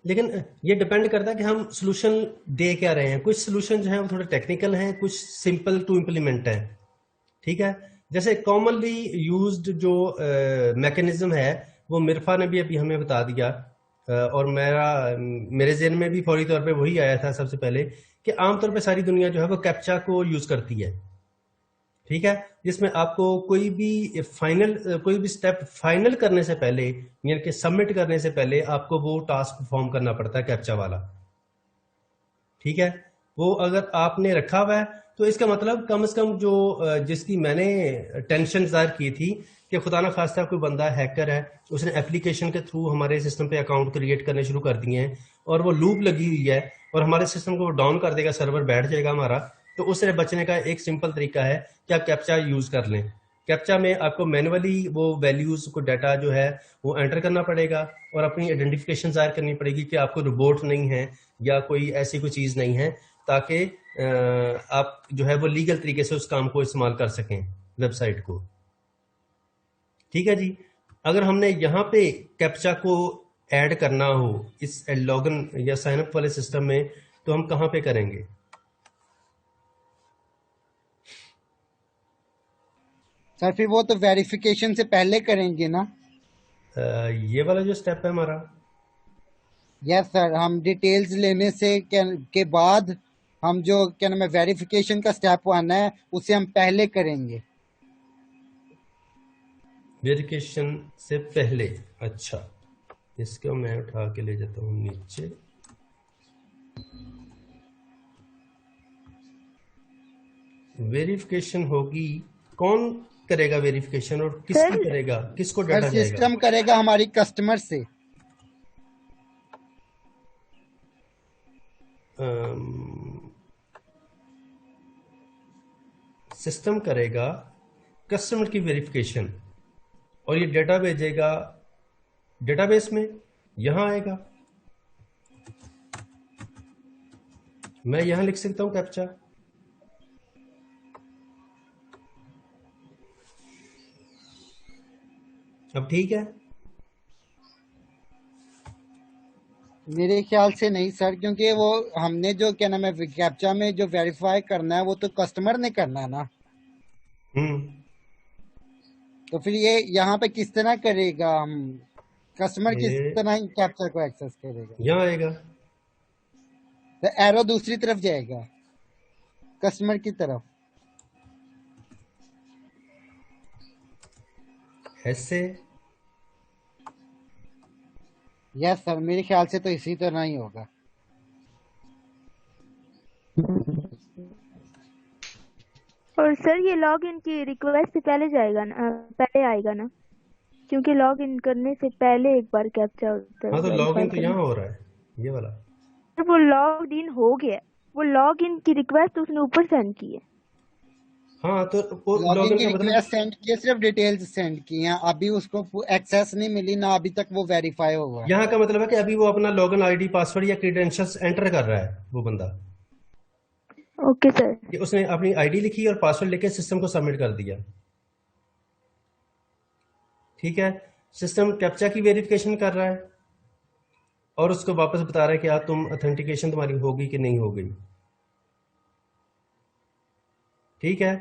A: लेकिन ये डिपेंड करता है कि हम सोल्यूशन दे क्या रहे हैं। कुछ सोल्यूशन जो है वो थोड़े टेक्निकल हैं, कुछ सिंपल टू इम्प्लीमेंट है। ठीक है, जैसे कॉमनली यूज्ड जो मैकेनिज्म है वो मिर्फा ने भी अभी हमें बता दिया, और मेरे ज़हन में भी फौरी तौर पे वही आया था सबसे पहले कि आमतौर पे सारी दुनिया जो है वो कैप्चा को यूज करती है। ठीक है, जिसमें आपको कोई भी स्टेप फाइनल करने से पहले, यानी कि सबमिट करने से पहले आपको वो टास्क परफॉर्म करना पड़ता है कैप्चा वाला। ठीक है, वो अगर आपने रखा हुआ है तो इसका मतलब कम से कम जो जिसकी मैंने टेंशन जाहिर की थी कि खुदा ना खास्ता कोई बंदा हैकर है, उसने एप्लीकेशन के थ्रू हमारे सिस्टम पे अकाउंट क्रिएट करने शुरू कर दिए हैं और वो लूप लगी हुई है और हमारे सिस्टम को डाउन कर देगा, सर्वर बैठ जाएगा हमारा, तो उससे बचने का एक सिंपल तरीका है कि आप कैप्चा यूज कर लें। कैप्चा में आपको मैनुअली वो वैल्यूज को डाटा जो है वो एंटर करना पड़ेगा और अपनी आइडेंटिफिकेशन जाहिर करनी पड़ेगी कि आपको रोबोट नहीं है या कोई ऐसी कोई चीज नहीं है, ताकि आप जो है वो लीगल तरीके से उस काम को इस्तेमाल कर सकें वेबसाइट को। ठीक है जी, अगर हमने यहाँ पे कैप्चा को ऐड करना हो इस लॉगिन या साइन अप वाले सिस्टम में, तो हम कहाँ पे करेंगे?
F: सर फिर वो तो वेरिफिकेशन से पहले करेंगे ना?
A: ये वाला जो स्टेप है हमारा।
F: यस सर, हम डिटेल्स लेने से के बाद हम जो क्या नाम है वेरिफिकेशन का स्टेप आना है उसे हम पहले करेंगे।
A: वेरिफिकेशन से पहले, अच्छा, इसको मैं उठा के ले जाता हूँ नीचे। वेरिफिकेशन होगी, कौन करेगा वेरिफिकेशन और किसकी करेगा, किसको डाटा जाएगा?
F: सिस्टम करेगा हमारी कस्टमर से।
A: सिस्टम करेगा कस्टमर की वेरिफिकेशन और ये डेटा भेजेगा डेटाबेस में, यहां आएगा। मैं यहां लिख सकता हूं कैप्चा। अब ठीक है?
F: मेरे ख्याल से नहीं सर, क्योंकि वो हमने जो क्या नाम है कैप्चा में जो वेरीफाई करना है वो तो कस्टमर ने करना है ना। तो फिर ये यहाँ पे किस तरह करेगा, हम कस्टमर किस तरह कैप्चा को एक्सेस करेगा?
A: यहाँ आएगा
F: तो एरो दूसरी तरफ जाएगा, कस्टमर की तरफ।
A: ऐसे?
F: यस सर, मेरे ख्याल से तो इसी तरह ही होगा।
B: और सर ये लॉग इन की रिक्वेस्ट से पहले जाएगा ना, पहले आएगा ना, क्योंकि लॉग इन करने से पहले एक बार कैप्चा होता है।
A: हाँ, तो लॉग इन तो यहाँ हो रहा है, ये वाला।
B: तो वो लॉग इन हो गया, वो लॉग इन की रिक्वेस्ट उसने ऊपर सेंड की है।
A: हाँ, तो वो
F: लॉग इन की रिक्वेस्ट सेंड की, सिर्फ डिटेल्स सेंड की हैं, अभी उसको एक्सेस नहीं मिली ना, अभी तक वो वेरीफाई हुआ।
A: यहाँ का मतलब है कि अभी वो अपना लॉगिन आईडी, पासवर्ड या क्रेडेंशियल्स एंटर कर रहा है वो बंदा।
B: Okay sir.
A: उसने अपनी आईडी लिखी और पासवर्ड लेके सिस्टम को सबमिट कर दिया। ठीक है, सिस्टम कैप्चा की वेरिफिकेशन कर रहा है और उसको वापस बता रहा है कि तुम ऑथेंटिकेशन तुम्हारी होगी कि नहीं हो गई। ठीक है,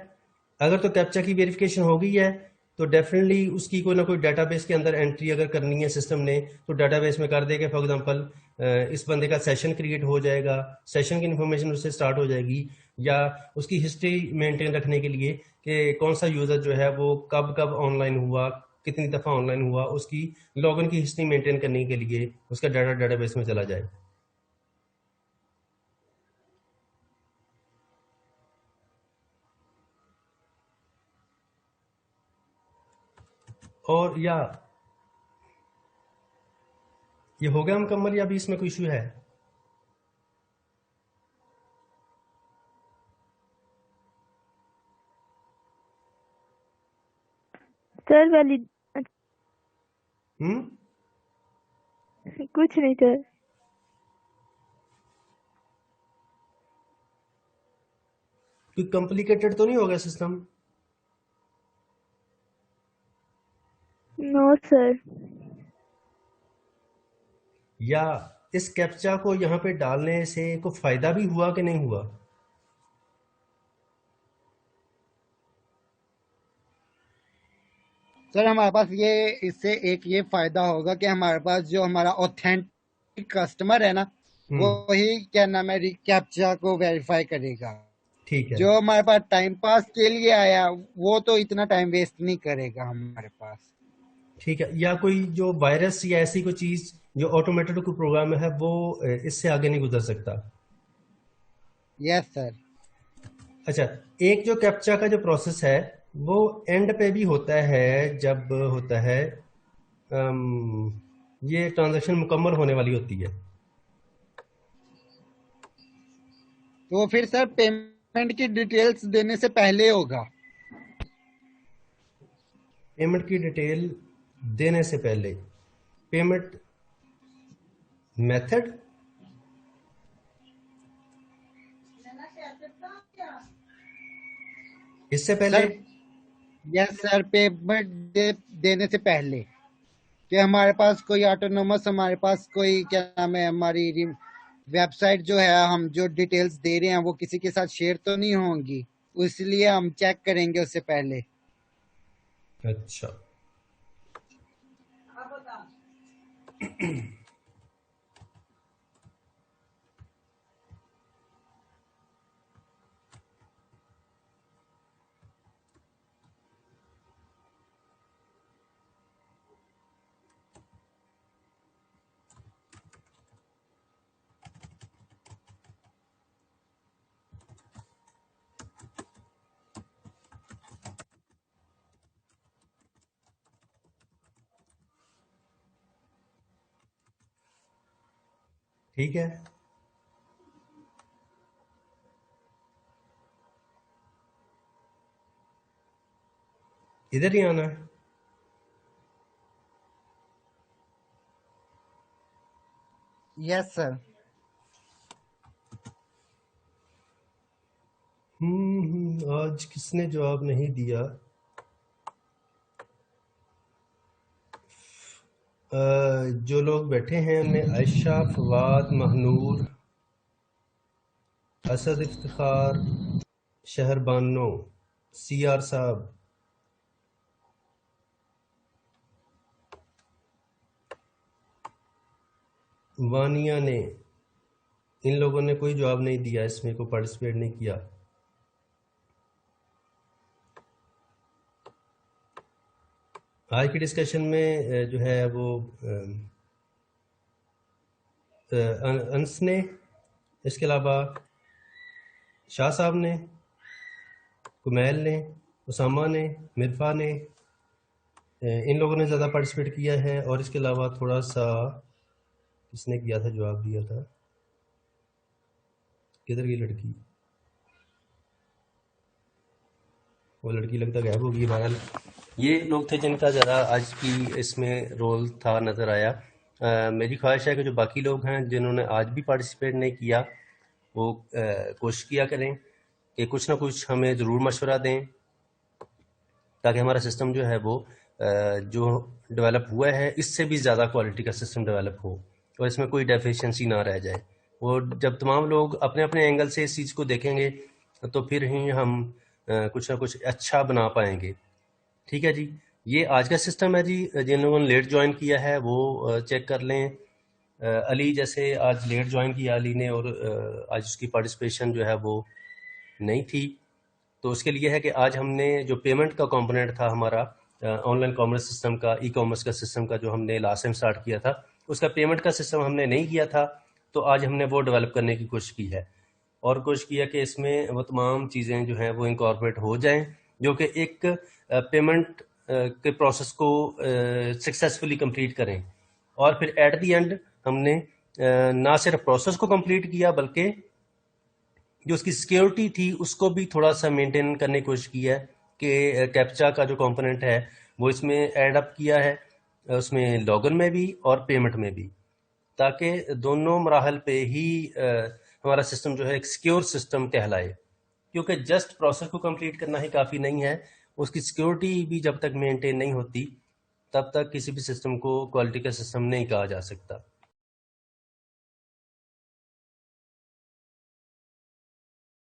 A: अगर तो कैप्चा की वेरिफिकेशन हो गई है तो डेफिनेटली उसकी कोई ना कोई डेटाबेस के अंदर एंट्री अगर करनी है सिस्टम ने, तो डेटाबेस में कर देगा। फॉर एग्जांपल इस बंदे का सेशन क्रिएट हो जाएगा, सेशन की इन्फॉर्मेशन उससे स्टार्ट हो जाएगी, या उसकी हिस्ट्री मेंटेन रखने के लिए कि कौन सा यूजर जो है वो कब कब ऑनलाइन हुआ, कितनी दफ़ा ऑनलाइन हुआ, उसकी लॉगिन की हिस्ट्री मेंटेन करने के लिए उसका डाटा डेटाबेस में चला जाए। और या ये हो गया मुकम्मल या अभी इसमें कोई इशू है?
B: सर वैलिड
A: हम्म
B: कुछ नहीं सर।
A: कोई कॉम्प्लिकेटेड तो नहीं होगा सिस्टम?
B: No sir.
A: या इस कैप्चा को यहाँ पे डालने से कोई फायदा भी हुआ कि नहीं हुआ?
F: सर हमारे पास ये इससे एक ये फायदा होगा कि हमारे पास जो हमारा ऑथेंटिक कस्टमर है ना, वो ही क्या नाम है कैप्चा को वेरीफाई करेगा।
A: ठीक है,
F: जो हमारे पास टाइम पास के लिए आया वो तो इतना टाइम वेस्ट नहीं करेगा हमारे पास।
A: ठीक है। या कोई जो वायरस या ऐसी कोई चीज जो ऑटोमेटेड कोई प्रोग्राम है वो इससे आगे नहीं गुजर सकता?
F: Yes sir.
A: अच्छा, एक जो कैप्चा का जो प्रोसेस है वो एंड पे भी होता है, जब होता है ये ट्रांजैक्शन मुकम्मल होने वाली होती है।
F: तो फिर सर पेमेंट की डिटेल्स देने से पहले होगा?
A: पेमेंट की डिटेल देने से पहले पेमेंट मेथड इससे पहले
F: सर यस सर, पेमेंट देने से पहले कि हमारे पास कोई ऑटोनोमस, हमारे पास कोई क्या नाम है हमारी वेबसाइट जो है, हम जो डिटेल्स दे रहे हैं वो किसी के साथ शेयर तो नहीं होंगी, इसलिए हम चेक करेंगे उससे पहले।
A: अच्छा ठीक है। इधर ही आना है।
F: Yes sir.
A: आज किसने जवाब नहीं दिया? जो लोग बैठे हैं उनमें आयशा, फवाद, महनूर, असद इफ्तिखार, शहरबानो, सीआर साहब, वानिया ने, इन लोगों ने कोई जवाब नहीं दिया, इसमें कोई पार्टिसिपेट नहीं किया। आज की डिस्कशन में जो है वो अंस ने, इसके अलावा शाह साहब ने, कुमैल ने, उसामा ने, मिर्फा ने, इन लोगों ने ज़्यादा पार्टिसिपेट किया है। और इसके अलावा थोड़ा सा किसने किया था, जवाब दिया था, किधर गई लड़की? वो लड़की लगता गायब होगी। बहरहाल ये लोग थे जिनका ज़रा आज की इसमें रोल था, नज़र आया। मेरी ख्वाहिश है कि जो बाकी लोग हैं जिन्होंने आज भी पार्टिसिपेट नहीं किया वो कोशिश किया करें कि कुछ ना कुछ हमें ज़रूर मशवरा दें, ताकि हमारा सिस्टम जो है वो जो डेवलप हुआ है इससे भी ज़्यादा क्वालिटी का सिस्टम डेवलप हो और इसमें कोई डेफिशिएंसी ना रह जाए। और जब तमाम लोग अपने अपने एंगल से इस चीज़ को देखेंगे तो फिर ही हम कुछ ना कुछ अच्छा बना पाएंगे। ठीक है जी, ये आज का सिस्टम है जी। जिन लोगों ने लेट ज्वाइन किया है वो चेक कर लें। अली जैसे आज लेट ज्वाइन किया अली ने, और आज उसकी पार्टिसिपेशन जो है वो नहीं थी, तो उसके लिए है कि आज हमने जो पेमेंट का कंपोनेंट था हमारा ऑनलाइन कॉमर्स सिस्टम का, ई कॉमर्स का सिस्टम का जो हमने लास्ट टाइम स्टार्ट किया था, उसका पेमेंट का सिस्टम हमने नहीं किया था, तो आज हमने वो डेवलप करने की कोशिश की है और कोशिश किया कि इसमें वो तमाम चीज़ें जो हैं वो इंकॉर्पोरेट हो जाएं, जो कि एक पेमेंट के प्रोसेस को सक्सेसफुली कंप्लीट करें। और फिर एट द एंड हमने ना सिर्फ प्रोसेस को कंप्लीट किया बल्कि जो उसकी सिक्योरिटी थी उसको भी थोड़ा सा मेंटेन करने की कोशिश की है कि कैप्चा का जो कंपोनेंट है वो इसमें ऐड अप किया है, उसमें लॉगिन में भी और पेमेंट में भी, ताकि दोनों मराहल पे ही हमारा सिस्टम जो है एक सिक्योर सिस्टम कहलाए। क्योंकि जस्ट प्रोसेस को कंप्लीट करना ही काफ़ी नहीं है, उसकी सिक्योरिटी भी जब तक मेंटेन नहीं होती तब तक किसी भी सिस्टम को क्वालिटी का सिस्टम नहीं कहा जा सकता।